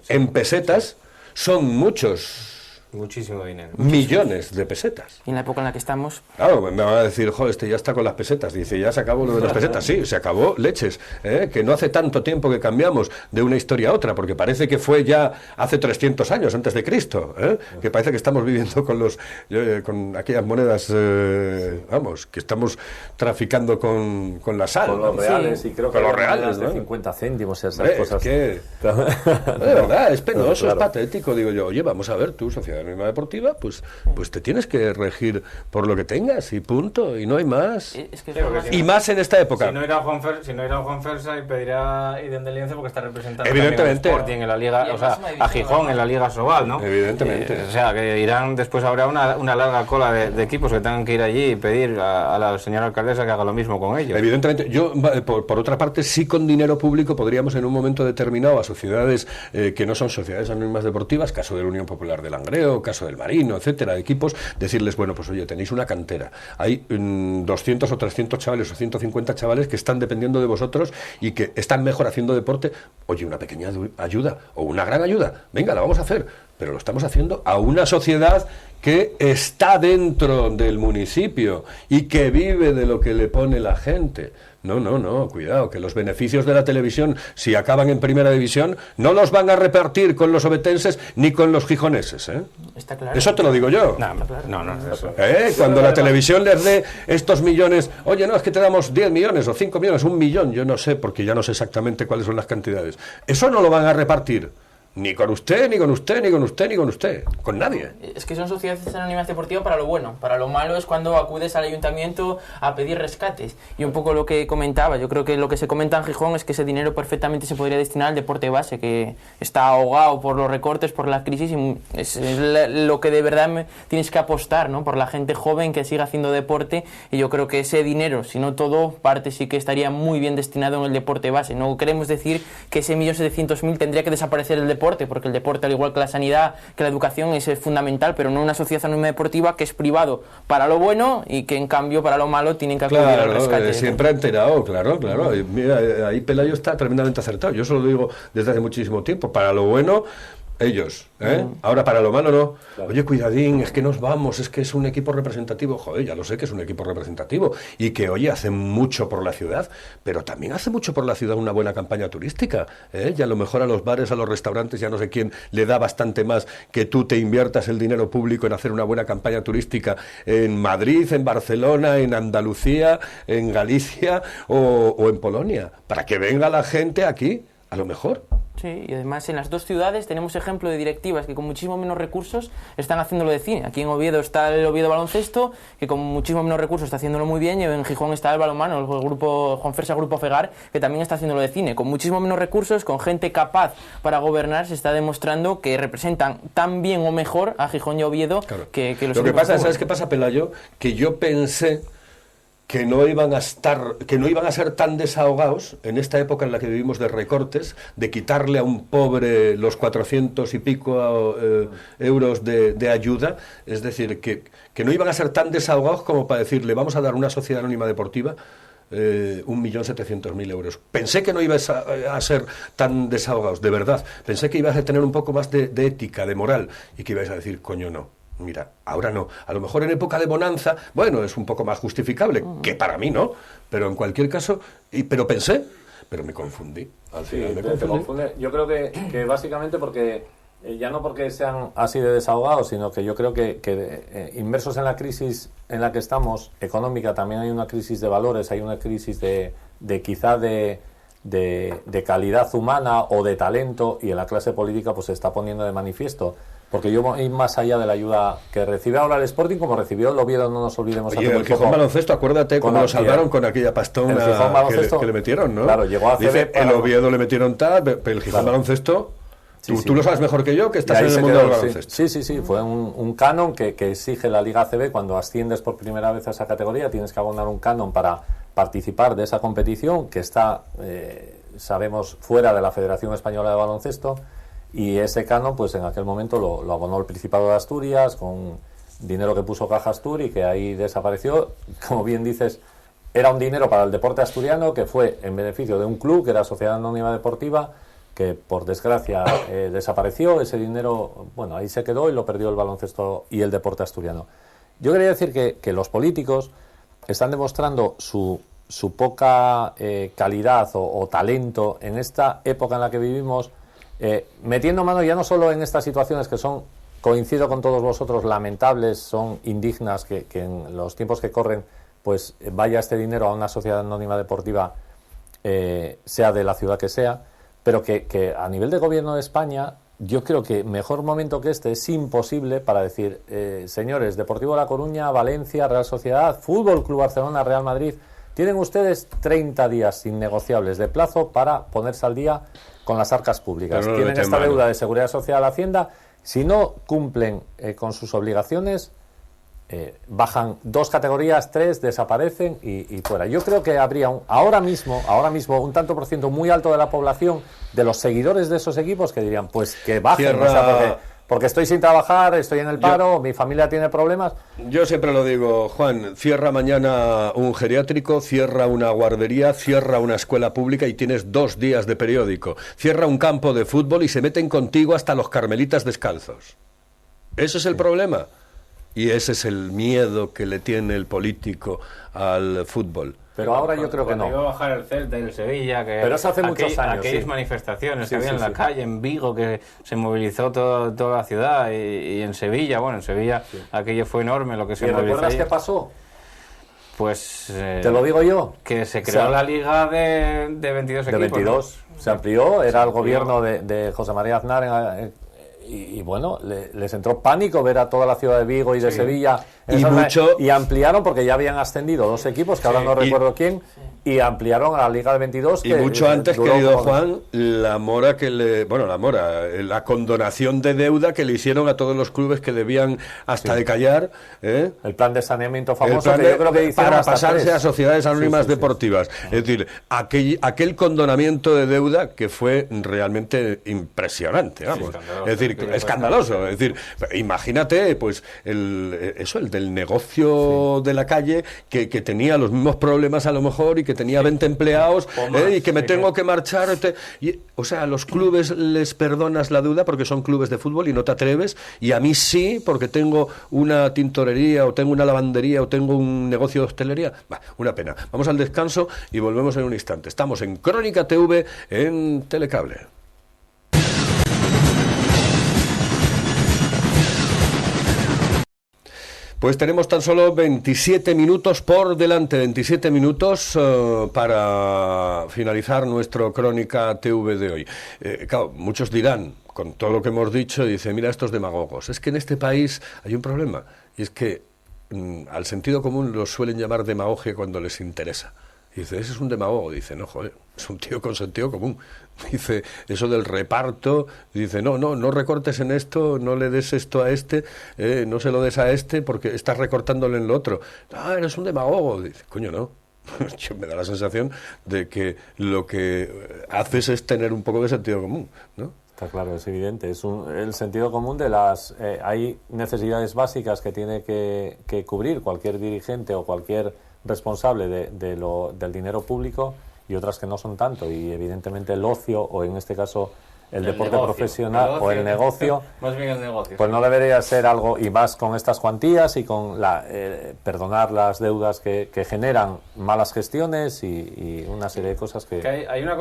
en pesetas son muchos. Muchísimo dinero. Millones de pesetas. Y en la época en la que estamos... Claro, me van a decir, joder, este ya está con las pesetas. Dice, ya se acabó lo de las pesetas. Sí, se acabó leches. Que no hace tanto tiempo que cambiamos de una historia a otra, porque parece que fue ya hace 300 años, antes de Cristo. Que parece que estamos viviendo con aquellas monedas, vamos, que estamos traficando con la sal. Con los reales, y creo que con los reales, de ¿no? 50 céntimos, esas cosas. Es que, de verdad, es penoso, claro. Es patético. Digo yo, oye, vamos a ver, tú, Sociedad Anónima Deportiva, pues te tienes que regir por lo que tengas y punto, y no hay más. Es que Y más en esta época. Si no irá Juan Fersa y pedirá independencia porque está representando Evidentemente. al Sporting en la Liga, o sea, a Gijón en la Liga Sobal, ¿no? Evidentemente. O sea, que irán, después habrá una larga cola de equipos que tengan que ir allí y pedir a la señora alcaldesa que haga lo mismo con ellos. Evidentemente. Yo, por otra parte, sí, con dinero público podríamos en un momento determinado a sociedades que no son sociedades anónimas deportivas, caso de la Unión Popular de Langreo, caso del Marino, etcétera, equipos, decirles, bueno, pues oye, tenéis una cantera, hay 200 o 300 chavales o 150 chavales que están dependiendo de vosotros y que están mejor haciendo deporte, oye, una pequeña ayuda o una gran ayuda, venga, la vamos a hacer, pero lo estamos haciendo a una sociedad que está dentro del municipio y que vive de lo que le pone la gente. No, cuidado, que los beneficios de la televisión, si acaban en primera división, no los van a repartir con los obetenses ni con los gijoneses, Está claro. Eso te lo digo yo. No, eso. Cuando la televisión les dé estos millones, oye, no, es que te damos 10 millones o 5 millones, 1 millón, yo no sé, porque ya no sé exactamente cuáles son las cantidades. Eso no lo van a repartir. Ni con usted, ni con usted, ni con usted, ni con usted. Con nadie. Es que son sociedades anónimas deportivas para lo bueno. Para lo malo es cuando acudes al ayuntamiento a pedir rescates. Y un poco lo que comentaba, yo creo que lo que se comenta en Gijón es que ese dinero perfectamente se podría destinar al deporte base, que está ahogado por los recortes, por la crisis, y es lo que de verdad tienes que apostar, ¿no? Por la gente joven que siga haciendo deporte. Y yo creo que ese dinero, si no todo, parte sí que estaría muy bien destinado en el deporte base. No queremos decir que ese 1.700.000 tendría que desaparecer el deporte, porque el deporte, al igual que la sanidad, que la educación, es fundamental, pero no una sociedad anónima deportiva que es privado para lo bueno y que en cambio para lo malo tienen que acudir al rescate. Siempre ha enterado, claro. Mira, ahí Pelayo está tremendamente acertado. Yo eso lo digo desde hace muchísimo tiempo. Para lo bueno, ellos, Ahora para lo malo no. Claro. Oye, cuidadín, es que nos vamos, es que es un equipo representativo. Joder, ya lo sé que es un equipo representativo y que, oye, hace mucho por la ciudad, pero también hace mucho por la ciudad una buena campaña turística, y a lo mejor a los bares, a los restaurantes, ya no sé quién le da bastante más que tú te inviertas el dinero público en hacer una buena campaña turística en Madrid, en Barcelona, en Andalucía, en Galicia o en Polonia, para que venga la gente aquí, a lo mejor. Sí, y además en las dos ciudades tenemos ejemplo de directivas que con muchísimo menos recursos están haciéndolo de cine. Aquí en Oviedo está el Oviedo Baloncesto, que con muchísimo menos recursos está haciéndolo muy bien, y en Gijón está el balonmano, el grupo Juan Fersa, Grupo Fegar, que también está haciéndolo de cine. Con muchísimo menos recursos, con gente capaz para gobernar, se está demostrando que representan tan bien o mejor a Gijón y Oviedo, claro, que los Lo que pasa, ¿sabes qué pasa, Pelayo? Que yo pensé que no iban a ser tan desahogados en esta época en la que vivimos de recortes, de quitarle a un pobre los 400 y pico euros de ayuda, es decir, que no iban a ser tan desahogados como para decirle, vamos a dar una sociedad anónima deportiva 1.700.000 euros. Pensé que no ibas a ser tan desahogados, de verdad. Pensé que ibas a tener un poco más de ética, de moral, y que ibas a decir, coño, no. Mira, ahora no. A lo mejor en época de bonanza, bueno, es un poco más justificable, que para mí no, pero en cualquier caso, pero pensé, pero me confundí. Al final me confundí. Yo creo que básicamente porque, ya no porque sean así de desahogados, sino que yo creo que inmersos en la crisis en la que estamos, económica, también hay una crisis de valores, hay una crisis de quizá de calidad humana o de talento, y en la clase política pues se está poniendo de manifiesto. Porque yo voy más allá de la ayuda que recibe ahora el Sporting, como recibió el Oviedo, no nos olvidemos. Oye, el Gijón Baloncesto, acuérdate cómo lo salvaron con aquella pastona que le metieron, ¿no? Claro, llegó a Dice, el Oviedo le metieron tal, pero el Gijón Baloncesto Tú lo sabes mejor que yo, que estás en el se mundo quedó, del baloncesto. Sí, fue un canon que exige la Liga ACB cuando asciendes por primera vez a esa categoría, tienes que abonar un canon para participar de esa competición que está, sabemos, fuera de la Federación Española de Baloncesto, y ese canon, pues en aquel momento lo abonó el Principado de Asturias con dinero que puso Caja Astur y que ahí desapareció. Como bien dices, era un dinero para el deporte asturiano que fue en beneficio de un club que era Sociedad Anónima Deportiva, que por desgracia desapareció. Ese dinero, bueno, ahí se quedó y lo perdió el baloncesto y el deporte asturiano. Yo quería decir que los políticos están demostrando su poca calidad o talento en esta época en la que vivimos, metiendo mano ya no solo en estas situaciones que son, coincido con todos vosotros, lamentables, son indignas, que en los tiempos que corren pues vaya este dinero a una sociedad anónima deportiva, sea de la ciudad que sea, pero que a nivel de gobierno de España, yo creo que mejor momento que este es imposible para decir, señores, Deportivo La Coruña, Valencia, Real Sociedad, Fútbol Club Barcelona, Real Madrid, tienen ustedes 30 días innegociables de plazo para ponerse al día con las arcas públicas. No tienen esta deuda de Seguridad Social, Hacienda. Si no cumplen con sus obligaciones, bajan 2 categorías, 3, desaparecen y fuera. Yo creo que habría ahora mismo un tanto por ciento muy alto de la población, de los seguidores de esos equipos, que dirían, pues que bajen, o sea, porque estoy sin trabajar, estoy en el paro, mi familia tiene problemas. Yo siempre lo digo, Juan, cierra mañana un geriátrico, cierra una guardería, cierra una escuela pública y tienes 2 días de periódico. Cierra un campo de fútbol y se meten contigo hasta los carmelitas descalzos. Ese es el problema. Y ese es el miedo que le tiene el político al fútbol. Pero ahora yo creo que no. Iba a bajar el Celta y el Sevilla, que pero eso hace muchos años. Aquellas manifestaciones que había en la calle, en Vigo, que se movilizó toda la ciudad, y en Sevilla, bueno, en Sevilla aquello fue enorme lo que se movilizó. ¿Y recuerdas qué pasó? Pues... te lo digo yo. Que se creó la liga de 22 equipos. De 22. ¿No? Se amplió, era el gobierno de José María Aznar y bueno, les entró pánico ver a toda la ciudad de Vigo y de Sevilla y ampliaron, porque ya habían ascendido 2 equipos, que ahora no recuerdo quién, y ampliaron a la Liga de 22. Y mucho antes, querido Juan, la condonación de deuda que le hicieron a todos los clubes que debían hasta de callar. El plan de saneamiento famoso que yo creo que hicieron para pasarse a sociedades anónimas deportivas. Es decir, aquel condonamiento de deuda que fue realmente impresionante, vamos. Es decir, escandaloso. Es decir, imagínate, pues, el del negocio de la calle que tenía los mismos problemas a lo mejor y que tenía 20 empleados y que me tengo que marchar. O sea, a los clubes les perdonas la deuda porque son clubes de fútbol y no te atreves, y a mí sí, porque tengo una tintorería o tengo una lavandería o tengo un negocio de hostelería. Una pena. Vamos al descanso y volvemos en un instante. Estamos en Crónica TV en Telecable. Pues tenemos tan solo 27 minutos por delante, 27 minutos para finalizar nuestro Crónica TV de hoy. Claro, muchos dirán, con todo lo que hemos dicho, dice, mira, estos demagogos. Es que en este país hay un problema, y es que al sentido común los suelen llamar demagogia cuando les interesa. Y dice, ese es un demagogo. Dice, no, joder, es un tío con sentido común. Dice, eso del reparto, dice, no recortes en esto, no le des esto a este, no se lo des a este porque estás recortándole en lo otro. Eres un demagogo. Dice, coño, no. Yo me da la sensación de que lo que haces es tener un poco de sentido común, ¿no? Está claro, es evidente. Es el sentido común de las... hay necesidades básicas que tiene que cubrir cualquier dirigente o cualquier responsable del dinero público, y otras que no son tanto, y evidentemente el ocio, o en este caso el deporte negocio, profesional o el negocio, más bien el negocio, pues no debería ser algo, y más con estas cuantías y con perdonar las deudas que generan malas gestiones y una serie de cosas que hay una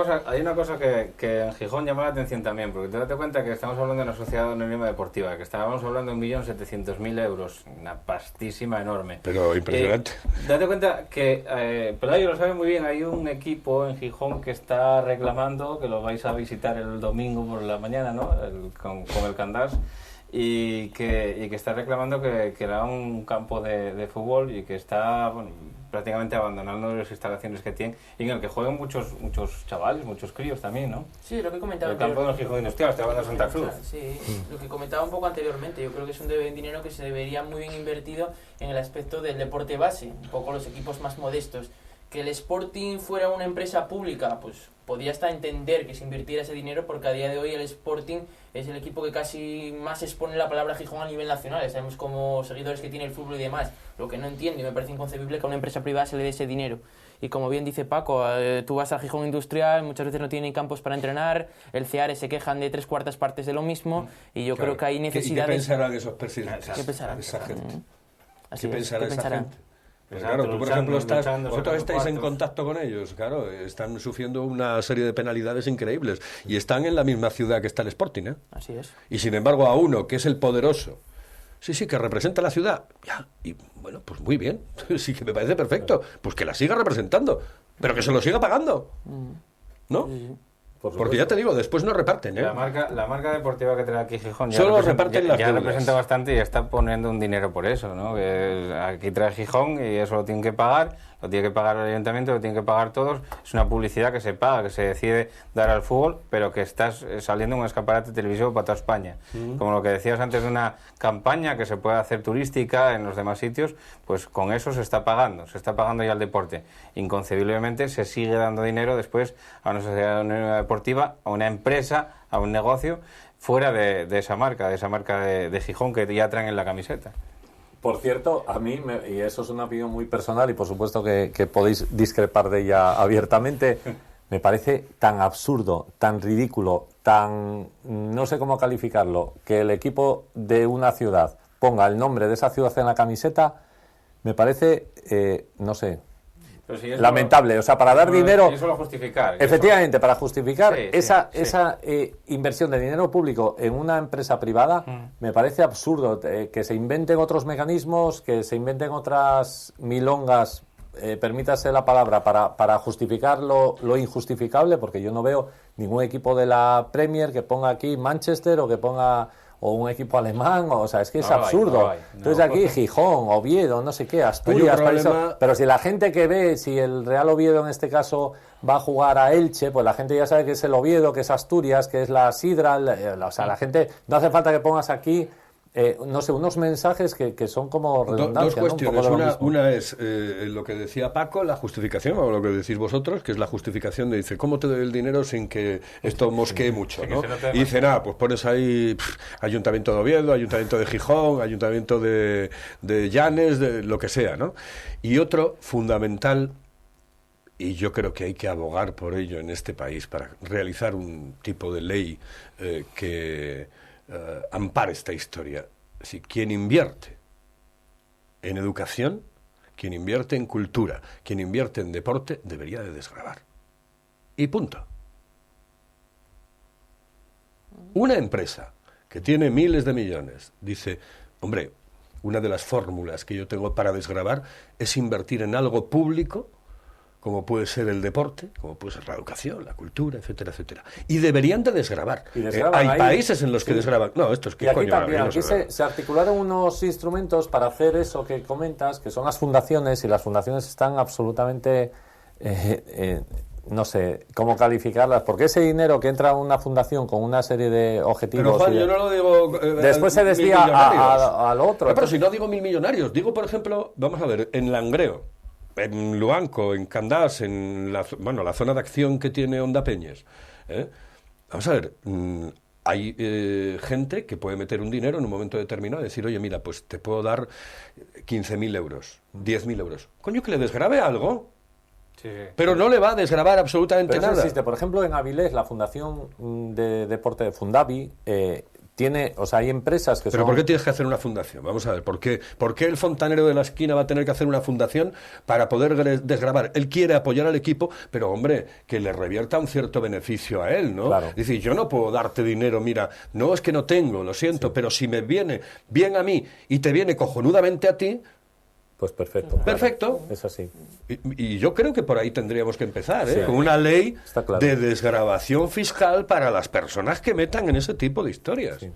cosa que en Gijón llama la atención también, porque te das cuenta que estamos hablando de una sociedad anónima deportiva, que estábamos hablando de 1.700.000 euros, una pastísima enorme, pero impresionante. Date cuenta que Pelayo lo sabe muy bien, hay un equipo en Gijón que está reclamando, que lo vais a visitar el domingo por la mañana, ¿no? Con el Candás, y que está reclamando que le hagan un campo de fútbol y que está, bueno, prácticamente abandonando las instalaciones que tienen y en el que juegan muchos chavales, muchos críos también, ¿no? Sí, lo que comentaba. El campo del Gijón Industrial, estoy hablando de Santa Cruz. Sí, lo que comentaba un poco anteriormente. Yo creo que es un dinero que se debería muy bien invertido en el aspecto del deporte base, un poco los equipos más modestos. Que el Sporting fuera una empresa pública, pues podría hasta entender que se invirtiera ese dinero, porque a día de hoy el Sporting es el equipo que casi más expone la palabra Gijón a nivel nacional. Sabemos como seguidores que tiene el fútbol y demás. Lo que no entiendo y me parece inconcebible que a una empresa privada se le dé ese dinero. Y como bien dice Paco, tú vas al Gijón Industrial, muchas veces no tienen campos para entrenar, el CEARE se quejan de 3/4 partes de lo mismo, y yo creo que hay necesidades... ¿Qué pensarán esos presidentes? ¿Qué pensarán? Esa gente. Así ¿Qué pensará esa gente? Pues Exacto, claro, tú por ejemplo vosotros estáis en cuartos. contacto con ellos, claro, están sufriendo una serie de penalidades increíbles y están en la misma ciudad que está el Sporting, ¿eh? Así es. Y sin embargo a uno que es el poderoso, sí, que representa la ciudad, ya, y bueno, pues muy bien, sí que me parece perfecto, pues que la siga representando, pero que se lo siga pagando, ¿no? Porque ya te digo, después no reparten, ¿eh? La marca deportiva que trae aquí Gijón Solo reparten las deudas. representa bastante y está poniendo un dinero por eso, ¿no? Que aquí trae Gijón y eso lo tienen que pagar, lo tiene que pagar el ayuntamiento, lo tienen que pagar todos. Es una publicidad que se paga, que se decide dar al fútbol, pero que estás saliendo en un escaparate televisivo para toda España. Como lo que decías antes de una campaña que se puede hacer turística en los demás sitios, pues con eso se está pagando ya el deporte. Inconcebiblemente se sigue dando dinero después a una sociedad deportiva, a una empresa, a un negocio, fuera de esa marca de Gijón que ya traen en la camiseta. Por cierto, a mí, y eso es una opinión muy personal y por supuesto que podéis discrepar de ella abiertamente, me parece tan absurdo, tan ridículo, tan... no sé cómo calificarlo, que el equipo de una ciudad ponga el nombre de esa ciudad en la camiseta, me parece, no sé... Si lamentable, o sea, para dar dinero... Eso lo justificar. Efectivamente, para justificar Sí, esa sí. inversión de dinero público en una empresa privada, me parece absurdo que se inventen otros mecanismos, que se inventen otras milongas, permítase la palabra, para justificar lo injustificable, porque yo no veo ningún equipo de la Premier que ponga aquí Manchester o que ponga... o un equipo alemán, o sea, es que es absurdo. Entonces aquí Gijón, Oviedo, no sé qué, Asturias, pero si la gente que ve, si el Real Oviedo en este caso va a jugar a Elche, pues la gente ya sabe que es el Oviedo, que es Asturias, que es la Sidra, o sea, la gente, no hace falta que pongas aquí, no sé, unos mensajes que son como redundancia. Dos cuestiones, ¿no? una es lo que decía Paco, la justificación, o lo que decís vosotros, que es la justificación de, dice, ¿cómo te doy el dinero sin que esto mosquee mucho? ¿No? Y dicen, pues pones ahí Ayuntamiento de Oviedo, Ayuntamiento de Gijón, Ayuntamiento de Llanes, de lo que sea, ¿no? Y otro fundamental, y yo creo que hay que abogar por ello en este país, para realizar un tipo de ley que ampare esta historia. Es decir, quien invierte en educación, quien invierte en cultura, quien invierte en deporte, debería de desgravar. Y punto. Una empresa que tiene miles de millones dice, hombre, una de las fórmulas que yo tengo para desgravar es invertir en algo público, como puede ser el deporte, como puede ser la educación, la cultura, etcétera, etcétera. Y deberían de desgravar. Hay países en los que desgravan. No, esto es que... Y aquí también, aquí se articularon unos instrumentos para hacer eso que comentas, que son las fundaciones, y las fundaciones están absolutamente... no sé cómo calificarlas, porque ese dinero que entra a una fundación con una serie de objetivos... Pero Juan, yo no lo digo... después se desvía al otro. No, pero si no digo 1.000 millonarios, digo, por ejemplo, vamos a ver, en Langreo, en Luanco, en Candás, en la zona de acción que tiene Onda Peñes. Vamos a ver, hay gente que puede meter un dinero en un momento determinado y decir, oye, mira, pues te puedo dar 15.000 euros, 10.000 euros. Coño, que le desgrabe algo. Sí. Pero no le va a desgravar absolutamente nada. Existe. Por ejemplo, en Avilés, la Fundación de Deporte de Fundavi... tiene, o sea, hay empresas que ¿Pero por qué tienes que hacer una fundación? Vamos a ver, ¿por qué el fontanero de la esquina va a tener que hacer una fundación para poder desgravar? Él quiere apoyar al equipo, pero, hombre, que le revierta un cierto beneficio a él, ¿no? Claro. Es decir, yo no puedo darte dinero, mira, no es que no tengo, lo siento, pero si me viene bien a mí y te viene cojonudamente a ti... Pues perfecto. Perfecto. Claro, es así. Y yo creo que por ahí tendríamos que empezar, Sí, con una ley claro. de desgravación fiscal para las personas que metan en ese tipo de historias. Sí.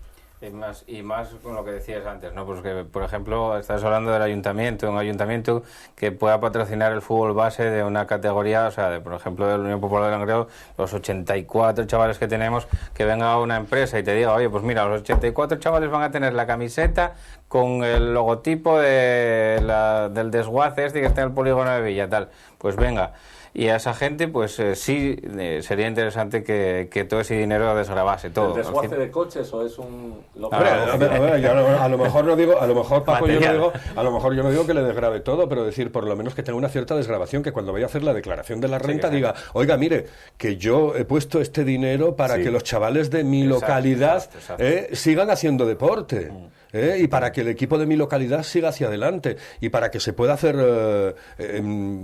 Y más con lo que decías antes, ¿no? Pues que, por ejemplo, estás hablando del ayuntamiento, un ayuntamiento que pueda patrocinar el fútbol base de una categoría, o sea, por ejemplo, de la Unión Popular de Langreo, los 84 chavales que tenemos, que venga una empresa y te diga, oye, pues mira, los 84 chavales van a tener la camiseta con el logotipo del desguace que está en el polígono de Villa, tal. Pues venga. Y a esa gente, pues sí, sería interesante que todo ese dinero desgrabase todo. ¿El desguace de coches o es un...? A lo mejor no digo, a lo mejor Paco, yo no digo que le desgrabe todo, pero decir, por lo menos que tenga una cierta desgrabación, que cuando vaya a hacer la declaración de la renta diga, oiga, mire, que yo he puesto este dinero para que los chavales de mi localidad sigan haciendo deporte. Y para que el equipo de mi localidad siga hacia adelante y para que se pueda hacer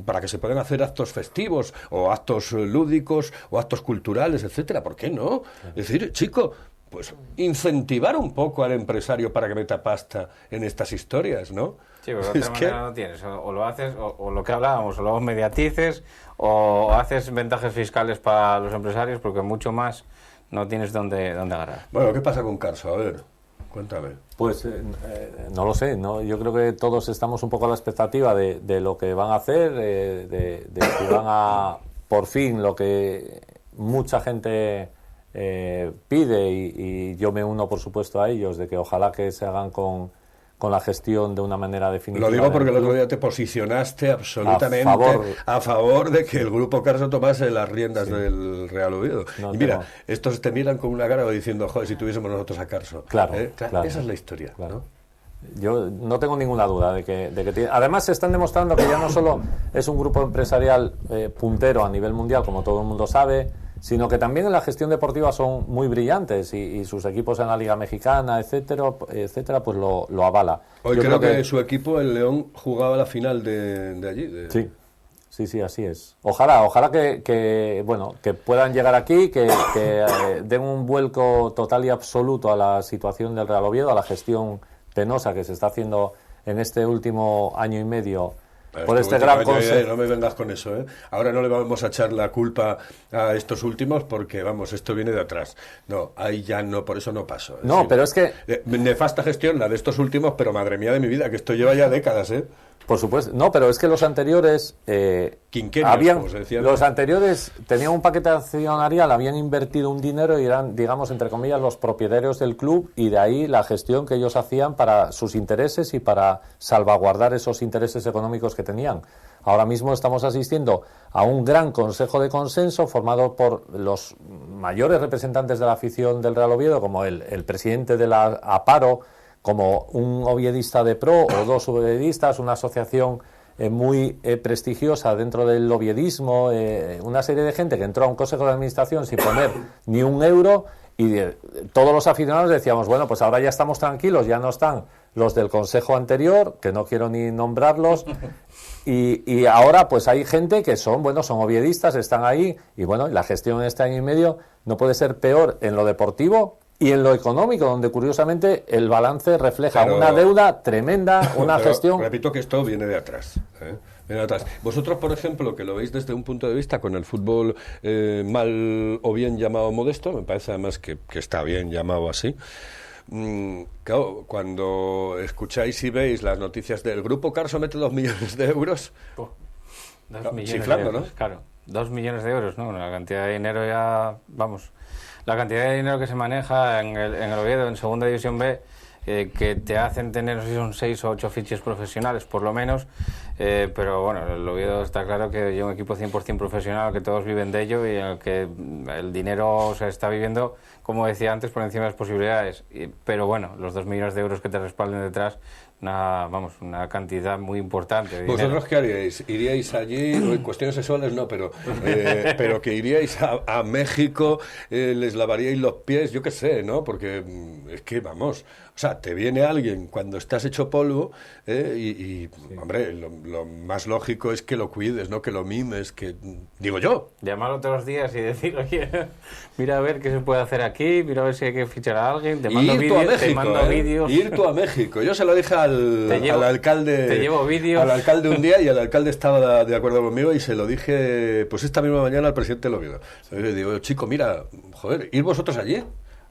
para que se puedan hacer actos festivos o actos lúdicos o actos culturales, etcétera. ¿Por qué no? Es decir, chico, pues incentivar un poco al empresario para que meta pasta en estas historias, ¿no? Sí, pero de otra manera no tienes, o lo haces, o lo que hablábamos, o lo mediatices, o haces ventajas fiscales para los empresarios, porque mucho más no tienes dónde agarrar. Bueno, ¿qué pasa con Carso? A ver, cuéntame. Pues no lo sé, ¿no? Yo creo que todos estamos un poco a la expectativa de lo que van a hacer, de si van a, por fin, lo que mucha gente pide, y yo me uno, por supuesto, a ellos, de que ojalá que se hagan con la gestión de una manera definitiva. Lo digo porque el otro día te posicionaste absolutamente a favor de que el Grupo Carso tomase las riendas del Real Oviedo. Y mira, estos te miran con una cara diciendo, joder, si tuviésemos nosotros a Carso. Claro. Esa es la historia. Claro. Yo no tengo ninguna duda de que tiene... Además, se están demostrando que ya no solo es un grupo empresarial puntero a nivel mundial, como todo el mundo sabe, sino que también en la gestión deportiva son muy brillantes y sus equipos en la Liga Mexicana, etcétera, pues lo avala. Hoy creo que su equipo, el León, jugaba la final de allí. Sí, así es. Ojalá que puedan llegar aquí, que den un vuelco total y absoluto a la situación del Real Oviedo, a la gestión penosa que se está haciendo en este último año y medio. Por este gran consejo. No me vengas con eso, ¿eh? Ahora no le vamos a echar la culpa a estos últimos porque, vamos, esto viene de atrás. No, ahí ya no, por eso no paso. No, decir, pero es que... Nefasta gestión la de estos últimos, pero madre mía de mi vida, que esto lleva ya décadas, ¿eh? Por supuesto. No, pero es que los anteriores... los anteriores tenían un paquete accionarial, habían invertido un dinero y eran, digamos, entre comillas, los propietarios del club, y de ahí la gestión que ellos hacían para sus intereses y para salvaguardar esos intereses económicos que tenían. Ahora mismo estamos asistiendo a un gran consejo de consenso formado por los mayores representantes de la afición del Real Oviedo, como el presidente de la APARO, como un oviedista de pro o dos oviedistas, una asociación muy prestigiosa dentro del oviedismo, una serie de gente que entró a un consejo de administración sin poner ni un euro, y todos los aficionados decíamos, bueno, pues ahora ya estamos tranquilos, ya no están los del consejo anterior, que no quiero ni nombrarlos, y ahora pues hay gente que son oviedistas, están ahí, y bueno, la gestión en este año y medio no puede ser peor en lo deportivo y en lo económico, donde curiosamente el balance refleja una deuda tremenda, una gestión... Repito que esto viene de atrás, viene de atrás. Vosotros, por ejemplo, que lo veis desde un punto de vista con el fútbol mal o bien llamado modesto, me parece además que está bien llamado así. Claro, cuando escucháis y veis las noticias del Grupo Carso mete 2 millones de euros... 2 millones chiflando, de euros, ¿no? Claro, 2 millones de euros, ¿no? La cantidad de dinero ya, vamos... La cantidad de dinero que se maneja en el Oviedo, en Segunda División B, que te hacen tener, no sé si son 6 o 8 fiches profesionales, por lo menos, pero bueno, el Oviedo está claro que es un equipo 100% profesional, que todos viven de ello y en el que el dinero se está viviendo, como decía antes, por encima de las posibilidades. Pero bueno, los 2 millones de euros que te respalden detrás, una cantidad muy importante de ¿Vosotros dinero. qué haríais? ¿Iríais allí? Cuestiones sexuales no, pero que iríais a México, les lavaríais los pies, yo qué sé, ¿no? Porque es que, vamos, o sea, te viene alguien cuando estás hecho polvo hombre, lo más lógico es que lo cuides, ¿no? Que lo mimes, que... Digo yo. Llamarlo todos los días y decir, oye, mira a ver qué se puede hacer aquí, mira a ver si hay que fichar a alguien, te mando vídeos. Ir tú a México. Yo se lo dije al alcalde. Te llevo vídeos. Al alcalde un día, y el alcalde estaba de acuerdo conmigo, y se lo dije pues esta misma mañana al presidente del Oviedo. Le digo, chico, mira, joder, ir vosotros allí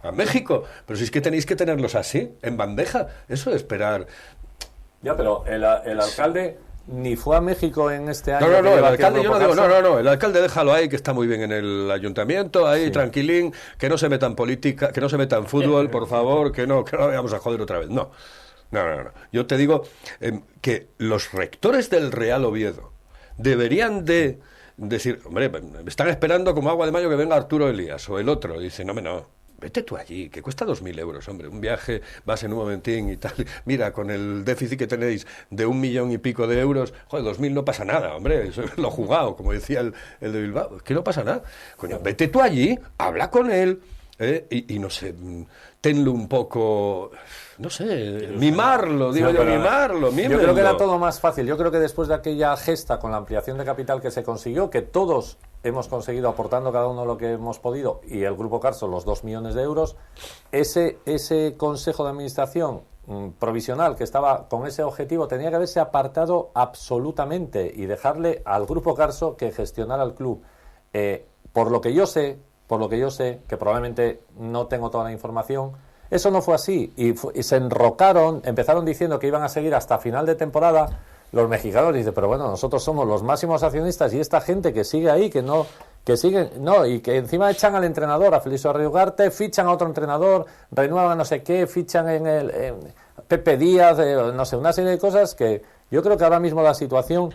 a México. Pero si es que tenéis que tenerlos así, en bandeja. Eso de esperar. Ya, pero el alcalde ni fue a México en este año. No, el alcalde, yo no digo, no, el alcalde déjalo ahí, que está muy bien en el ayuntamiento, ahí tranquilín, que no se meta en política, que no se meta en fútbol, por favor, que no vayamos a joder otra vez. No. Yo te digo que los rectores del Real Oviedo deberían de decir, hombre, están esperando como agua de mayo que venga Arturo Elías o el otro. Y dice, no, vete tú allí, que cuesta 2.000 euros, hombre, un viaje, vas en un momentín y tal. Mira, con el déficit que tenéis de 1 millón y pico de euros, joder, 2.000 no pasa nada, hombre, eso lo he jugado, como decía el de Bilbao, es que no pasa nada. Coño, vete tú allí, habla con él, y no sé, tenlo un poco, no sé, mimarlo, mimarlo. Yo creo que era todo más fácil. Yo creo que después de aquella gesta con la ampliación de capital que se consiguió, que todos hemos conseguido aportando cada uno lo que hemos podido, y el Grupo Carso los 2 millones de euros, ese consejo de administración provisional que estaba con ese objetivo tenía que haberse apartado absolutamente y dejarle al Grupo Carso que gestionara el club. Por lo que yo sé, que probablemente no tengo toda la información, eso no fue así, y se enrocaron, empezaron diciendo que iban a seguir hasta final de temporada. Los mexicanos dicen, pero bueno, nosotros somos los máximos accionistas y esta gente que sigue ahí, y que encima echan al entrenador, a Felicio Arriugarte, fichan a otro entrenador, renuevan no sé qué, fichan en Pepe Díaz, no sé, una serie de cosas que yo creo que ahora mismo la situación,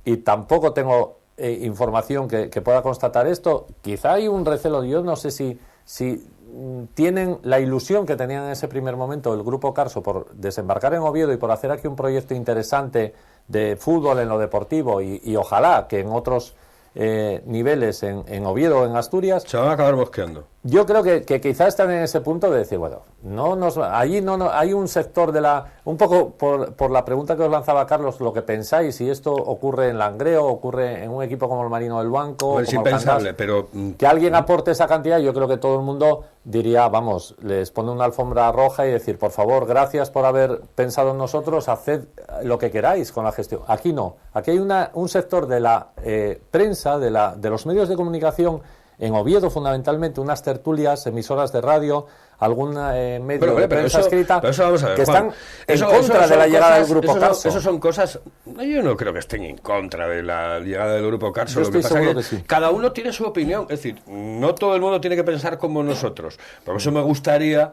y tampoco tengo información que pueda constatar esto, quizá hay un recelo, yo no sé si tienen la ilusión que tenían en ese primer momento el Grupo Carso por desembarcar en Oviedo y por hacer aquí un proyecto interesante de fútbol en lo deportivo y ojalá que en otros niveles en Oviedo o en Asturias se van a acabar bosqueando. Yo creo que quizás están en ese punto de decir, bueno, allí no hay un sector un poco por la pregunta que os lanzaba Carlos, lo que pensáis, si esto ocurre en Langreo, ocurre en un equipo como el Marino del Banco, pues como impensable, el pero que alguien aporte esa cantidad, yo creo que todo el mundo diría, vamos, les pone una alfombra roja y decir, por favor, gracias por haber pensado en nosotros, haced lo que queráis con la gestión. Aquí no, aquí hay un sector de la prensa, de los medios de comunicación en Oviedo fundamentalmente, unas tertulias, emisoras de radio, algún medio de prensa escrita pero eso vamos a ver, que Juan, están en contra de la llegada del Grupo Carso. Eso son cosas, yo no creo que estén en contra de la llegada del Grupo Carso. Lo que pasa es que sí. Cada uno tiene su opinión, es decir, no todo el mundo tiene que pensar como nosotros. Por eso me gustaría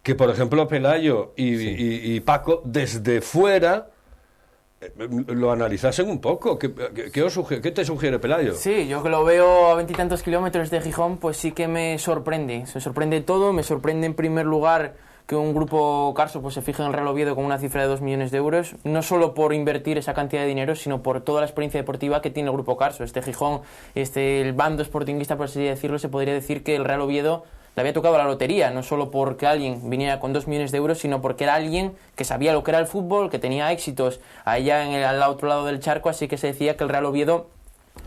que, por ejemplo, Pelayo y Paco, desde fuera, lo analizasen un poco. ¿Qué te sugiere, Pelayo? Sí, yo que lo veo a 20 y tantos kilómetros de Gijón, pues sí que me sorprende. Me sorprende todo. Me sorprende en primer lugar que un Grupo Carso pues se fije en el Real Oviedo con una cifra de 2 millones de euros, no solo por invertir esa cantidad de dinero, sino por toda la experiencia deportiva que tiene el Grupo Carso. Gijón, el bando sportinguista, por así decirlo, se podría decir que el Real Oviedo le había tocado la lotería, no solo porque alguien viniera con 2 millones de euros, sino porque era alguien que sabía lo que era el fútbol, que tenía éxitos allá al otro lado del charco, así que se decía que el Real Oviedo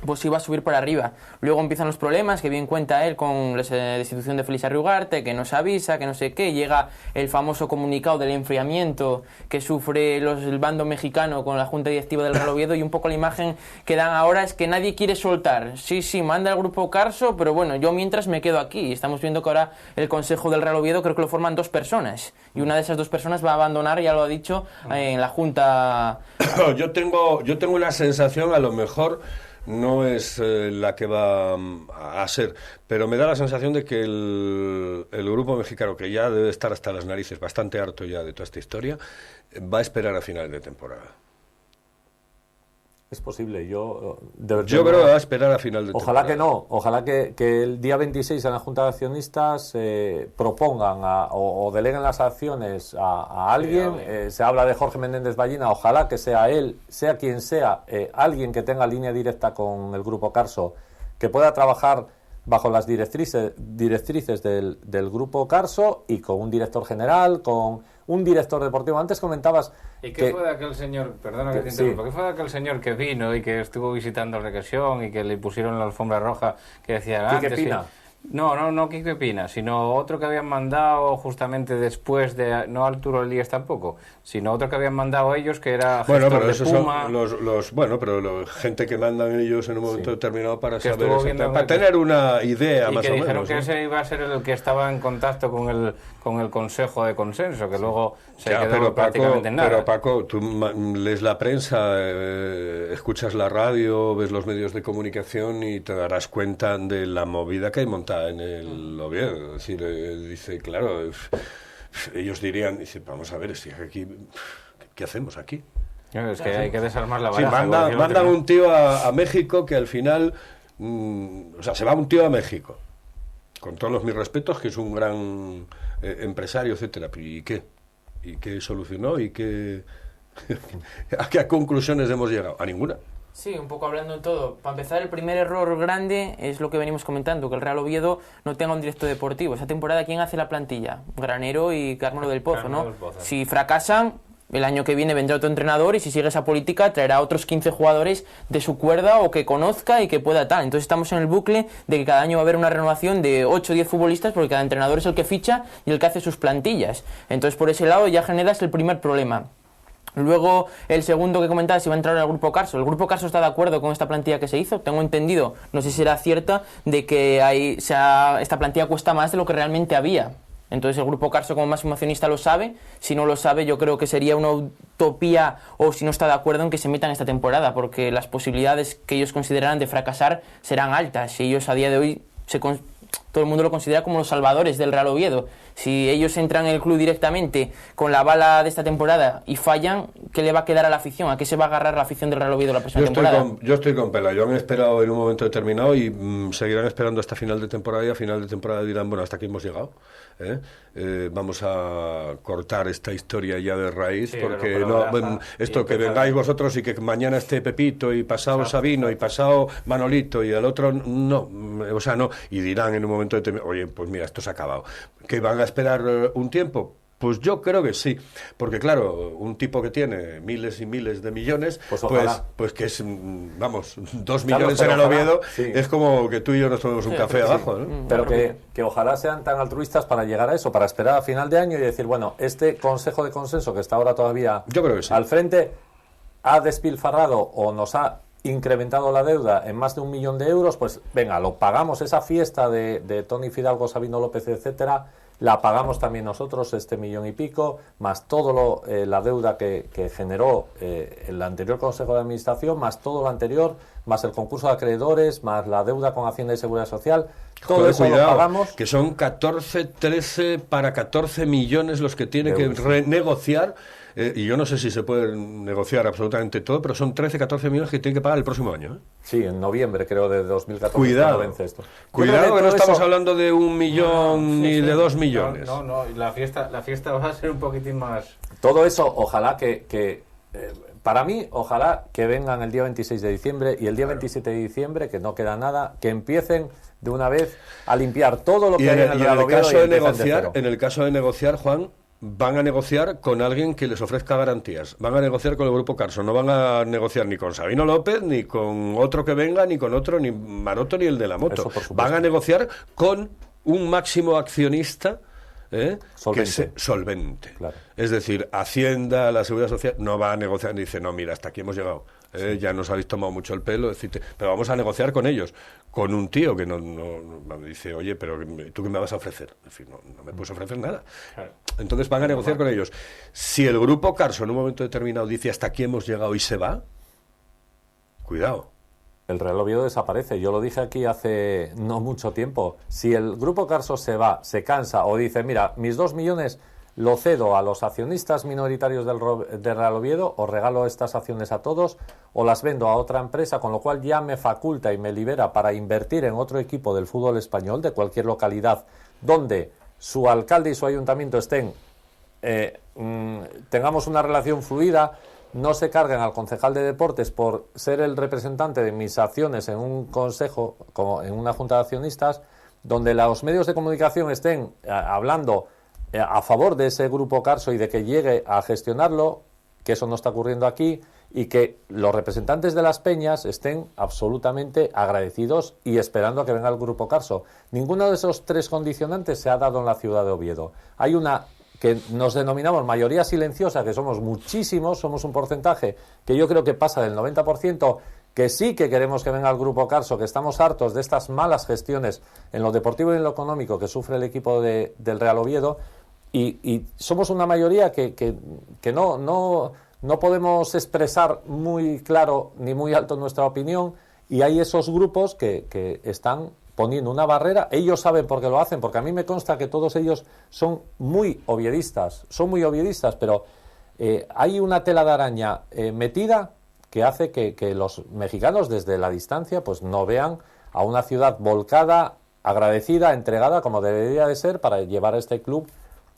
pues iba a subir para arriba. Luego empiezan los problemas, que bien cuenta él con la destitución de Feliz Arriugarte, que no se avisa, que no sé qué, llega el famoso comunicado del enfriamiento que sufre el bando mexicano con la junta directiva del Real Oviedo, y un poco la imagen que dan ahora es que nadie quiere soltar. Sí, manda el Grupo Carso, pero bueno, yo mientras me quedo aquí. Estamos viendo que ahora el consejo del Real Oviedo creo que lo forman 2 personas, y una de esas 2 personas va a abandonar, ya lo ha dicho, en la junta. Yo tengo una sensación, a lo mejor no es la que va a ser, pero me da la sensación de que el grupo mexicano, que ya debe estar hasta las narices, bastante harto ya de toda esta historia, va a esperar a final de temporada. Es posible, yo creo que va a esperar a final de temporada. Ojalá que no, ojalá que el día 26 en la Junta de Accionistas propongan o deleguen las acciones a alguien. Se habla de Jorge Menéndez Ballina, ojalá que sea él, sea quien sea, alguien que tenga línea directa con el Grupo Carso, que pueda trabajar bajo las directrices del Grupo Carso y con un director general, con un director deportivo. Antes comentabas... ¿Y qué fue de aquel señor, perdona que te interrumpa, qué fue de aquel señor que vino y que estuvo visitando Requesión y que le pusieron la alfombra roja que decía antes? ¿Qué Pina? No, Quique Pina, sino otro que habían mandado justamente después de, no Arturo Elías tampoco, sino otro que habían mandado ellos, que era bueno, gestor pero de esos Puma. son bueno, pero gente que mandan ellos en un momento determinado para Que saber estuvo viendo para tener una idea y más que o dijeron menos, que ¿no? ese iba a ser el que estaba en contacto con el Consejo de Consenso, que luego se Ya, quedó pero prácticamente en nada. Pero Paco, tú lees la prensa, escuchas la radio, ves los medios de comunicación y te darás cuenta de la movida que hay montada en el Oviedo. Es decir, dice, claro, ellos dirían, dice, vamos a ver, es que aquí, ¿qué hacemos aquí? Es que hay que desarmar la Sí, baraja. mandan un tío a México que al final, o sea, se va un tío a México, con todos mis respetos, que es un gran empresario, etcétera. ¿Y qué? ¿Y qué solucionó? ¿Y qué a qué conclusiones hemos llegado? A ninguna. Sí, un poco hablando de todo. Para empezar, el primer error grande es lo que venimos comentando, que el Real Oviedo no tenga un director deportivo. Esa temporada, ¿quién hace la plantilla? Granero y Carmelo del Pozo, ¿no? Si fracasan, el año que viene vendrá otro entrenador y si sigue esa política traerá otros 15 jugadores de su cuerda o que conozca y que pueda tal. Entonces estamos en el bucle de que cada año va a haber una renovación de 8 o 10 futbolistas porque cada entrenador es el que ficha y el que hace sus plantillas. Entonces por ese lado ya generas el primer problema. Luego, el segundo que comentabas, si va a entrar al Grupo Carso. El Grupo Carso está de acuerdo con esta plantilla que se hizo. Tengo entendido, no sé si será cierta, de que esta plantilla cuesta más de lo que realmente había. Entonces el Grupo Carso como máximo accionista lo sabe. Si no lo sabe, yo creo que sería una utopía, o si no está de acuerdo, en que se metan esta temporada, porque las posibilidades que ellos considerarán de fracasar serán altas. Y ellos a día de hoy todo el mundo lo considera como los salvadores del Real Oviedo. Si ellos entran en el club directamente con la bala de esta temporada y fallan, ¿qué le va a quedar a la afición? ¿A qué se va a agarrar la afición del Real Oviedo la próxima temporada? Yo estoy con Pelayo. Han esperado en un momento determinado y seguirán esperando hasta final de temporada, y a final de temporada dirán, bueno, hasta aquí hemos llegado. Vamos a cortar esta historia ya de raíz, Sí, porque pero esto que vengáis vosotros y que mañana esté Pepito y pasado Sabino y pasado Manolito y el otro no, o sea, no, y dirán en un momento determinado, oye, pues mira, esto se ha acabado. ¿Que van a esperar un tiempo? Pues yo creo que sí, porque claro, un tipo que tiene miles y miles de millones, pues que es, vamos, 2 millones en el Oviedo, sí. Es como que tú y yo nos tomemos un café abajo, ¿no? Pero que ojalá sean tan altruistas para llegar a eso, para esperar a final de año y decir, bueno, este Consejo de Consenso que está ahora todavía yo creo que sí. al frente ha despilfarrado o nos ha incrementado la deuda en más de 1 millón de euros, pues venga, lo pagamos, esa fiesta de Tony Fidalgo, Sabino López, etcétera, la pagamos también nosotros, 1 millón y pico, más todo la deuda que generó el anterior Consejo de Administración, más todo lo anterior, más el concurso de acreedores, más la deuda con Hacienda y Seguridad Social. Todo eso lo pagamos. Que son 13 para 14 millones los que tiene que renegociar. Y yo no sé si se puede negociar absolutamente todo, pero son 13-14 millones que tiene que pagar el próximo año. Sí, en noviembre, creo, de 2014. Cuidado, vence esto. Cuidado que no estamos hablando de 1 millón ni de 2 millones. No, la fiesta va a ser un poquitín más. Todo eso, ojalá para mí, ojalá que vengan el día 26 de diciembre y el día 27 de diciembre, que no queda nada, que empiecen de una vez a limpiar todo lo que hay en el Real Oviedo. En el caso de negociar, Juan, van a negociar con alguien que les ofrezca garantías. Van a negociar con el Grupo Carso. No van a negociar ni con Sabino López, ni con otro que venga, ni con otro, ni Maroto, ni el de la moto. Van a negociar con un máximo accionista solvente. Claro. Es decir, Hacienda, la Seguridad Social, no va a negociar y dice, no, mira, hasta aquí hemos llegado. Ya nos habéis tomado mucho el pelo, pero vamos a negociar con ellos, con un tío que no dice, oye, pero ¿tú qué me vas a ofrecer? En fin, no me puedes ofrecer nada. Claro. Entonces van a negociar con ellos. Si el Grupo Carso en un momento determinado dice, hasta aquí hemos llegado y se va, cuidado. El Real Oviedo desaparece. Yo lo dije aquí hace no mucho tiempo. Si el Grupo Carso se va, se cansa o dice, mira, mis 2 millones lo cedo a los accionistas minoritarios del Real Oviedo, o regalo estas acciones a todos, o las vendo a otra empresa, con lo cual ya me faculta y me libera para invertir en otro equipo del fútbol español, de cualquier localidad, donde su alcalde y su ayuntamiento tengamos una relación fluida, no se carguen al concejal de deportes por ser el representante de mis acciones en un consejo, como en una junta de accionistas, donde los medios de comunicación estén hablando a favor de ese Grupo Carso y de que llegue a gestionarlo, que eso no está ocurriendo aquí y que los representantes de las peñas estén absolutamente agradecidos y esperando a que venga el Grupo Carso. Ninguno de esos tres condicionantes se ha dado en la ciudad de Oviedo. Hay una que nos denominamos mayoría silenciosa, que somos muchísimos, somos un porcentaje que yo creo que pasa del 90%, que sí que queremos que venga el Grupo Carso, que estamos hartos de estas malas gestiones en lo deportivo y en lo económico que sufre el equipo del Real Oviedo, y somos una mayoría que no podemos expresar muy claro ni muy alto nuestra opinión, y hay esos grupos que están poniendo una barrera. Ellos saben por qué lo hacen, porque a mí me consta que todos ellos son muy oviedistas, pero hay una tela de araña metida que hace que los mexicanos desde la distancia pues no vean a una ciudad volcada, agradecida, entregada como debería de ser para llevar a este club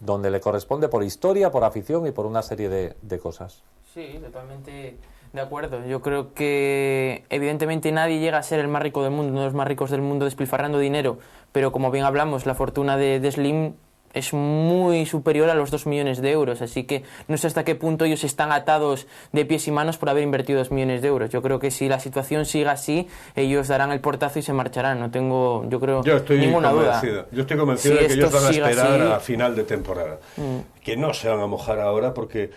donde le corresponde por historia, por afición y por una serie de cosas. Sí, totalmente de acuerdo. Yo creo que evidentemente nadie llega a ser el más rico del mundo, uno de los más ricos del mundo despilfarrando dinero, pero como bien hablamos, la fortuna de Slim es muy superior a los 2 millones de euros, así que no sé hasta qué punto ellos están atados de pies y manos por haber invertido 2 millones de euros. Yo creo que si la situación sigue así, ellos darán el portazo y se marcharán. No tengo, ninguna duda. Yo estoy convencido de que ellos van a esperar a final de temporada. Que no se van a mojar ahora porque...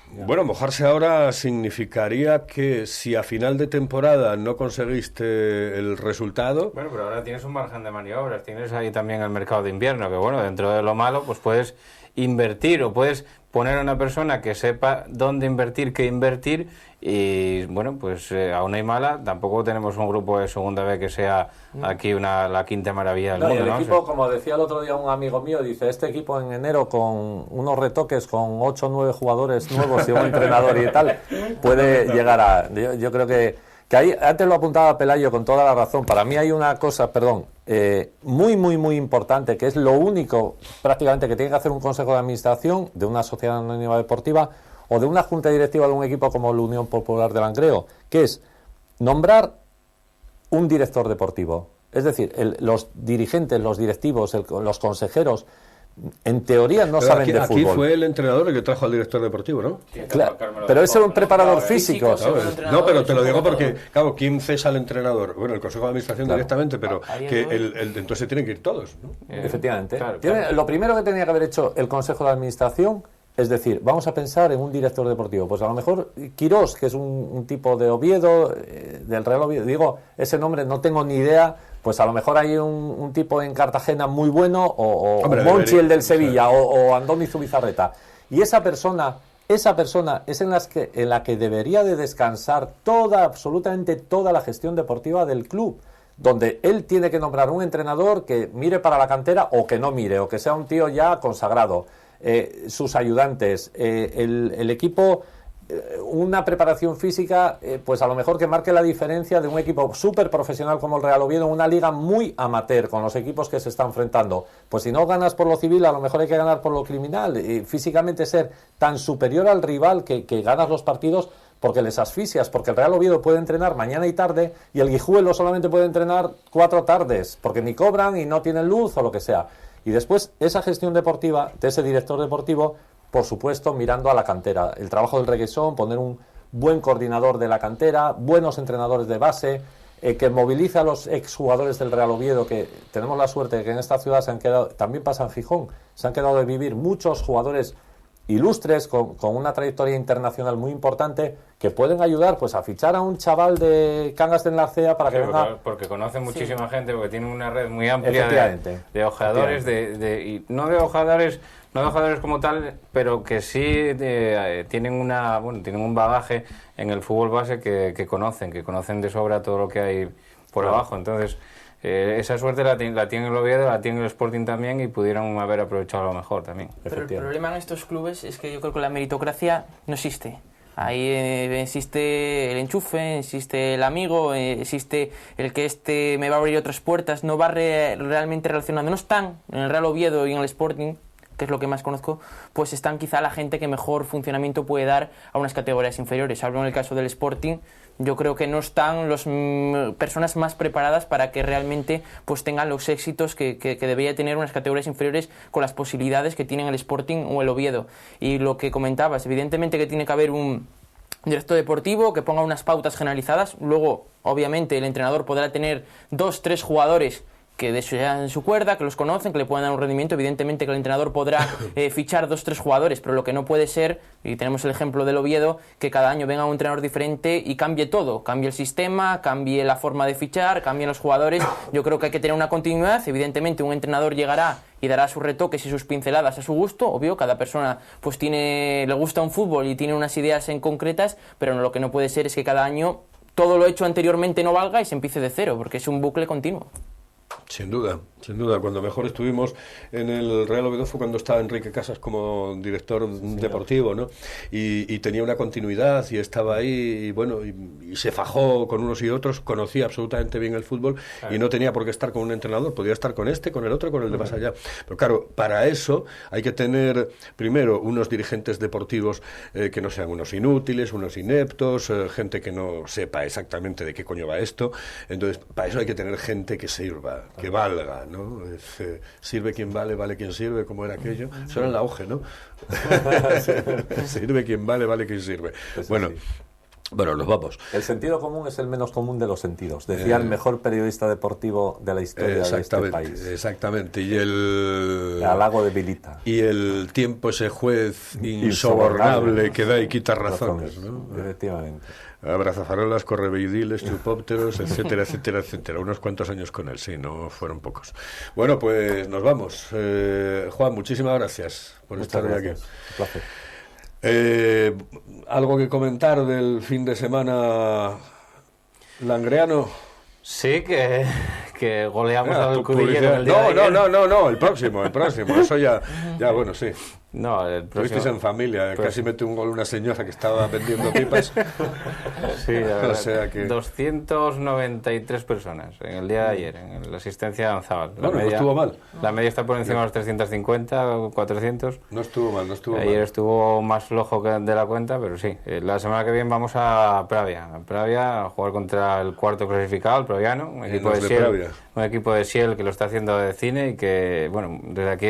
Bueno, mojarse ahora significaría que si a final de temporada no conseguiste el resultado... Bueno, pero ahora tienes un margen de maniobras, tienes ahí también el mercado de invierno, que bueno, dentro de lo malo, pues puedes invertir o puedes poner a una persona que sepa dónde invertir, qué invertir, y bueno, pues a una y mala tampoco tenemos un grupo de segunda B que sea aquí la quinta maravilla del mundo. El equipo, como decía el otro día un amigo mío, dice, este equipo en enero con unos retoques, con 8 o 9 jugadores nuevos y un entrenador y tal, puede llegar a... Yo creo que ahí, antes lo apuntaba Pelayo con toda la razón, para mí hay una cosa, muy importante, que es lo único prácticamente que tiene que hacer un consejo de administración de una sociedad anónima deportiva o de una junta directiva de un equipo como la Unión Popular de Langreo, que es nombrar un director deportivo. Es decir, los dirigentes, los directivos, los consejeros, en teoría no saben de fútbol. Aquí fue el entrenador el que trajo al director deportivo, ¿no? Claro, pero es un preparador físico. No, pero te lo digo porque, claro, ¿quién cesa al entrenador? Bueno, el Consejo de Administración directamente, pero que entonces tienen que ir todos, ¿no? Efectivamente. Lo primero que tenía que haber hecho el Consejo de Administración es decir, vamos a pensar en un director deportivo. Pues a lo mejor Quirós, que es un tipo de Oviedo, del Real Oviedo, digo, ese nombre no tengo ni idea, pues a lo mejor hay un tipo en Cartagena muy bueno, o Monchi, el del Sevilla, o Andoni Zubizarreta. Y esa persona es en la que debería de descansar absolutamente toda la gestión deportiva del club, donde él tiene que nombrar un entrenador que mire para la cantera o que no mire, o que sea un tío ya consagrado. Sus ayudantes, el equipo, una preparación física, pues a lo mejor que marque la diferencia de un equipo súper profesional como el Real Oviedo en una liga muy amateur con los equipos que se están enfrentando. Pues si no ganas por lo civil, a lo mejor hay que ganar por lo criminal, y físicamente ser tan superior al rival que ganas los partidos porque les asfixias, porque el Real Oviedo puede entrenar mañana y tarde y el Guijuelo solamente puede entrenar 4 tardes porque ni cobran y no tienen luz o lo que sea. Y después, esa gestión deportiva de ese director deportivo, por supuesto, mirando a la cantera. El trabajo del reguesón, poner un buen coordinador de la cantera, buenos entrenadores de base, que movilice a los exjugadores del Real Oviedo, que tenemos la suerte de que en esta ciudad se han quedado, también pasa en Gijón, se han quedado de vivir muchos jugadores ilustres con una trayectoria internacional muy importante que pueden ayudar pues a fichar a un chaval de Cangas de Enlarcea para que venga, porque conoce muchísima gente, porque tiene una red muy amplia de ojeadores, y no de ojeadores como tal, pero que sí tienen un bagaje en el fútbol base que conocen de sobra todo lo que hay por abajo. Entonces esa suerte la tiene el Oviedo, la tiene el Sporting también, y pudieron haber aprovechado a lo mejor también. Pero el problema en estos clubes es que yo creo que la meritocracia no existe. Ahí existe el enchufe, existe el amigo, existe el que me va a abrir otras puertas, no va realmente relacionado. No están en el Real Oviedo y en el Sporting que es lo que más conozco, pues están quizá la gente que mejor funcionamiento puede dar a unas categorías inferiores. Hablo en el caso del Sporting, yo creo que no están las personas más preparadas para que realmente pues tengan los éxitos que debería tener unas categorías inferiores con las posibilidades que tienen el Sporting o el Oviedo. Y lo que comentabas, evidentemente que tiene que haber un director deportivo que ponga unas pautas generalizadas. Luego, obviamente, el entrenador podrá tener 2, 3 jugadores que de en su cuerda, que los conocen, que le pueden dar un rendimiento. Evidentemente que el entrenador podrá fichar 2, 3 jugadores, pero lo que no puede ser, y tenemos el ejemplo del Oviedo, que cada año venga un entrenador diferente y cambie todo, cambie el sistema, cambie la forma de fichar, cambien los jugadores. Yo creo que hay que tener una continuidad. Evidentemente un entrenador llegará y dará sus retoques y sus pinceladas a su gusto. Obvio, cada persona pues le gusta un fútbol y tiene unas ideas en concretas, pero lo que no puede ser es que cada año todo lo hecho anteriormente no valga y se empiece de cero, porque es un bucle continuo. Sin duda, sin duda. Cuando mejor estuvimos en el Real Oviedo fue cuando estaba Enrique Casas como director deportivo, ¿no? Y tenía una continuidad y estaba ahí y bueno, y se fajó con unos y otros, conocía absolutamente bien el fútbol y no tenía por qué estar con un entrenador, podía estar con este, con el otro, con el de más allá. Pero claro, para eso hay que tener primero unos dirigentes deportivos que no sean unos inútiles, unos ineptos, gente que no sepa exactamente de qué coño va esto. Entonces, para eso hay que tener gente que sirva, que valga, ¿no? Sirve quien vale, vale quien sirve, como era aquello. Eso era en la OGE, ¿no? Sirve quien vale, vale quien sirve. Eso Bueno, sí. Bueno, nos vamos. El sentido común es el menos común de los sentidos. Decía el mejor periodista deportivo de la historia de este país. Exactamente. Y el halago debilita. Y el tiempo ese juez insobornable que da y quita razones, ¿no? Efectivamente. Abrazafarolas, correveidiles, chupópteros, etcétera, etcétera, etcétera. Unos cuantos años con él, sí, no fueron pocos. Bueno, pues nos vamos. Juan, muchísimas gracias por estar hoy aquí. Un placer. ¿Algo que comentar del fin de semana langreano? Sí, que goleamos al Cudillero publicidad. el día de ayer. No, el próximo, eso ya bueno, sí. No, el Lo próximo... visteis en familia, casi mete un gol una señora que estaba vendiendo pipas. Sí, la verdad, o sea que... 293 personas en el día de ayer, en la asistencia de Anzábal. No estuvo mal. La media está por encima de los 350 o 400. No estuvo mal. Ayer estuvo más flojo que de la cuenta, pero sí. La semana que viene vamos a Pravia a jugar contra el cuarto clasificado, el Praviano, un equipo de Siel que lo está haciendo de cine y que, bueno, desde aquí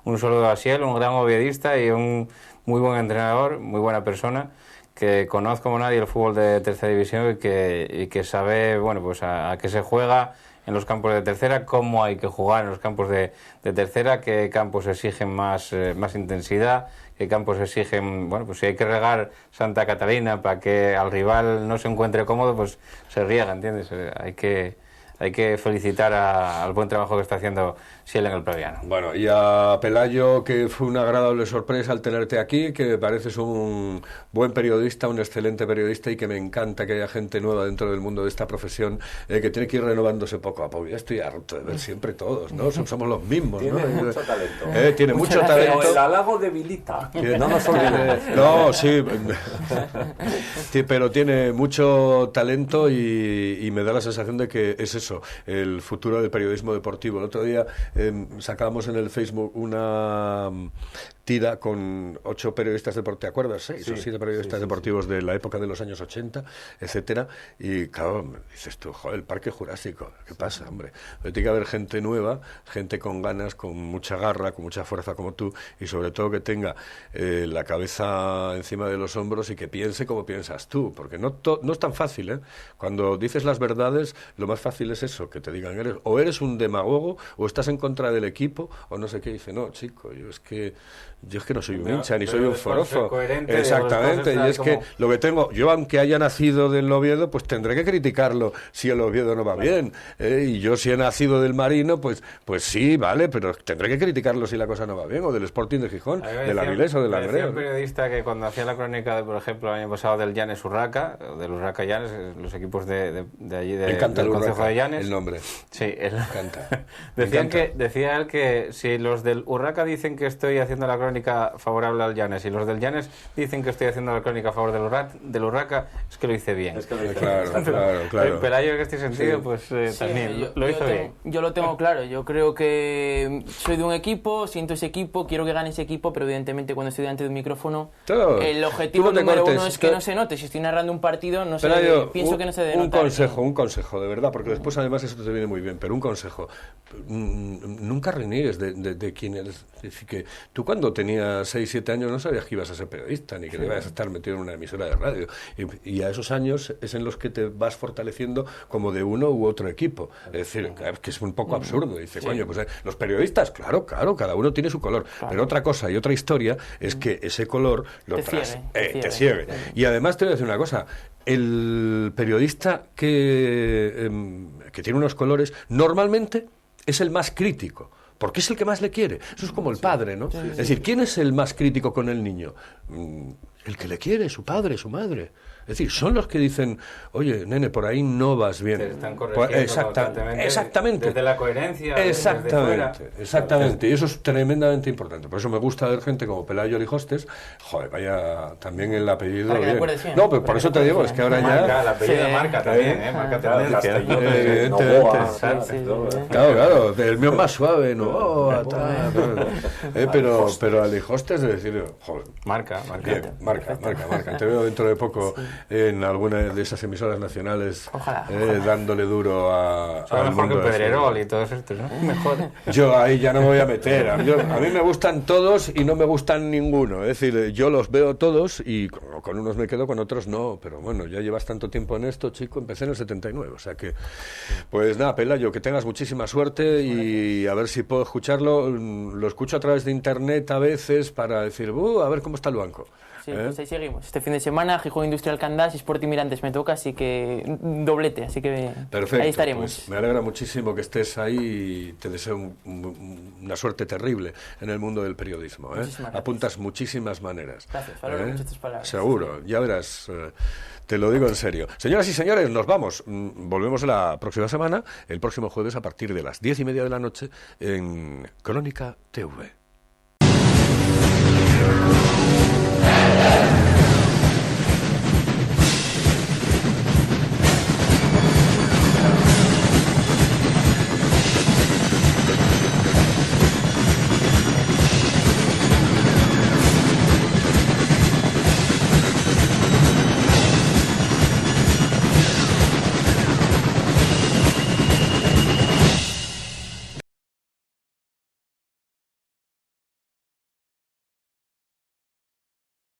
un saludo a Siel, un gran oviedista y un muy buen entrenador, muy buena persona, que conoce como nadie el fútbol de tercera división y que sabe, bueno, pues a qué se juega en los campos de tercera, cómo hay que jugar en los campos de tercera, qué campos exigen más intensidad, qué campos exigen, bueno, pues si hay que regar Santa Catalina para que al rival no se encuentre cómodo, pues se riega, ¿entiendes? Hay que felicitar al buen trabajo que está haciendo Siel en el Praviano. Bueno, y a Pelayo, que fue una agradable sorpresa al tenerte aquí, que me pareces un buen periodista, un excelente periodista, y que me encanta que haya gente nueva dentro del mundo de esta profesión, que tiene que ir renovándose poco a poco. Ya estoy harto de ver siempre todos, ¿no? Somos los mismos, ¿no? Tiene mucho talento. Tiene mucho talento. Pero el halago debilita. No nos olvidemos. No, sí. Pero tiene mucho talento y me da la sensación de que es eso, el futuro del periodismo deportivo. El otro día sacábamos en el Facebook una tira con 8 periodistas deportivos, ¿te acuerdas? 6 o 7 periodistas deportivos de la época de los años 80, etcétera, y claro, dices tú, joder, el Parque Jurásico, ¿qué pasa, hombre? Pero tiene que haber gente nueva, gente con ganas, con mucha garra, con mucha fuerza como tú, y sobre todo que tenga la cabeza encima de los hombros y que piense como piensas tú, porque no es tan fácil, ¿eh? Cuando dices las verdades, lo más fácil es eso, que te digan, eres un demagogo, o estás en contra del equipo, o no sé qué. Dice, no, chico, yo es que no soy un hincha, ni soy un forofo. Exactamente, y es que lo que tengo, yo aunque haya nacido del Oviedo, pues tendré que criticarlo si el Oviedo no va bien. Y yo si he nacido del Marino, pues sí, vale, pero tendré que criticarlo si la cosa no va bien, o del Sporting de Gijón, del Avilés o del Langreo. Decía un periodista que cuando hacía la crónica, por ejemplo, el año pasado del Llanes Urraca, del Urraca Llanes, los equipos de allí del Concejo de Llanes. El nombre. Sí, encanta. decían que decía él que si los del Urraca dicen que estoy haciendo la crónica favorable al Llanes y los del Llanes dicen que estoy haciendo la crónica a favor del Urraca, es que lo hice bien. Claro. Pelayo, en este sentido, pues también lo hizo bien. Yo lo tengo claro. Yo creo que soy de un equipo, siento ese equipo, quiero que gane ese equipo, pero evidentemente cuando estoy delante de un micrófono, el objetivo número uno es que no se note. Si estoy narrando un partido, no sé, pienso que no se debe notar. Un consejo, de verdad, porque después además eso te viene muy bien, pero un consejo. Nunca reniegues de quién eres. Es decir, que tú cuando tenías 6, 7 años no sabías que ibas a ser periodista, ni que ibas a estar metido en una emisora de radio. Y a esos años es en los que te vas fortaleciendo como de uno u otro equipo. Es decir, que es un poco absurdo. Dice, coño, pues los periodistas, claro, cada uno tiene su color. Claro. Pero otra cosa y otra historia es que ese color te ciegue. Y además te voy a decir una cosa. El periodista que tiene unos colores normalmente es el más crítico, porque es el que más le quiere. Eso es como el padre, ¿no? Es decir, ¿quién es el más crítico con el niño? El que le quiere, su padre, su madre. Es decir, son los que dicen, oye, nene, por ahí no vas bien. Te están corrigiendo exactamente. Desde la coherencia, desde fuera. Exactamente. Y eso es tremendamente importante. Por eso me gusta ver gente como Pelayo Lijostes. Joder, vaya también el apellido. Para que bien. Bien. No, pero por eso te digo, es que ahora ya... El apellido marca también, Marca Claro, el mío es más suave, ¿no? Pero a Lijostes de decir, joder. Marca. Te veo dentro de poco en alguna de esas emisoras nacionales dándole duro al mejor mundo que Pedrerol y todos estos, ¿no? Mejor. Yo ahí ya no me voy a meter. A mí me gustan todos y no me gustan ninguno. Es decir, yo los veo todos y con unos me quedo, con otros no. Pero bueno, ya llevas tanto tiempo en esto, chico. Empecé en el 79. O sea que, pues nada, Pelayo, que tengas muchísima suerte y a ver si puedo escucharlo. Lo escucho a través de internet a veces para decir, a ver cómo está el banco. Sí, pues ahí seguimos. Este fin de semana, Gijón Industrial Candás y Sporting Mirantes me toca, así que doblete, así que perfecto, ahí estaremos. Pues me alegra muchísimo que estés ahí y te deseo una suerte terrible en el mundo del periodismo. Apuntas muchísimas maneras. Gracias, valoro mucho tus palabras. Seguro, ya verás. Te lo digo en serio. Señoras y señores, nos vamos. Volvemos la próxima semana, el próximo jueves a partir de las 10:30 de la noche en Crónica TV.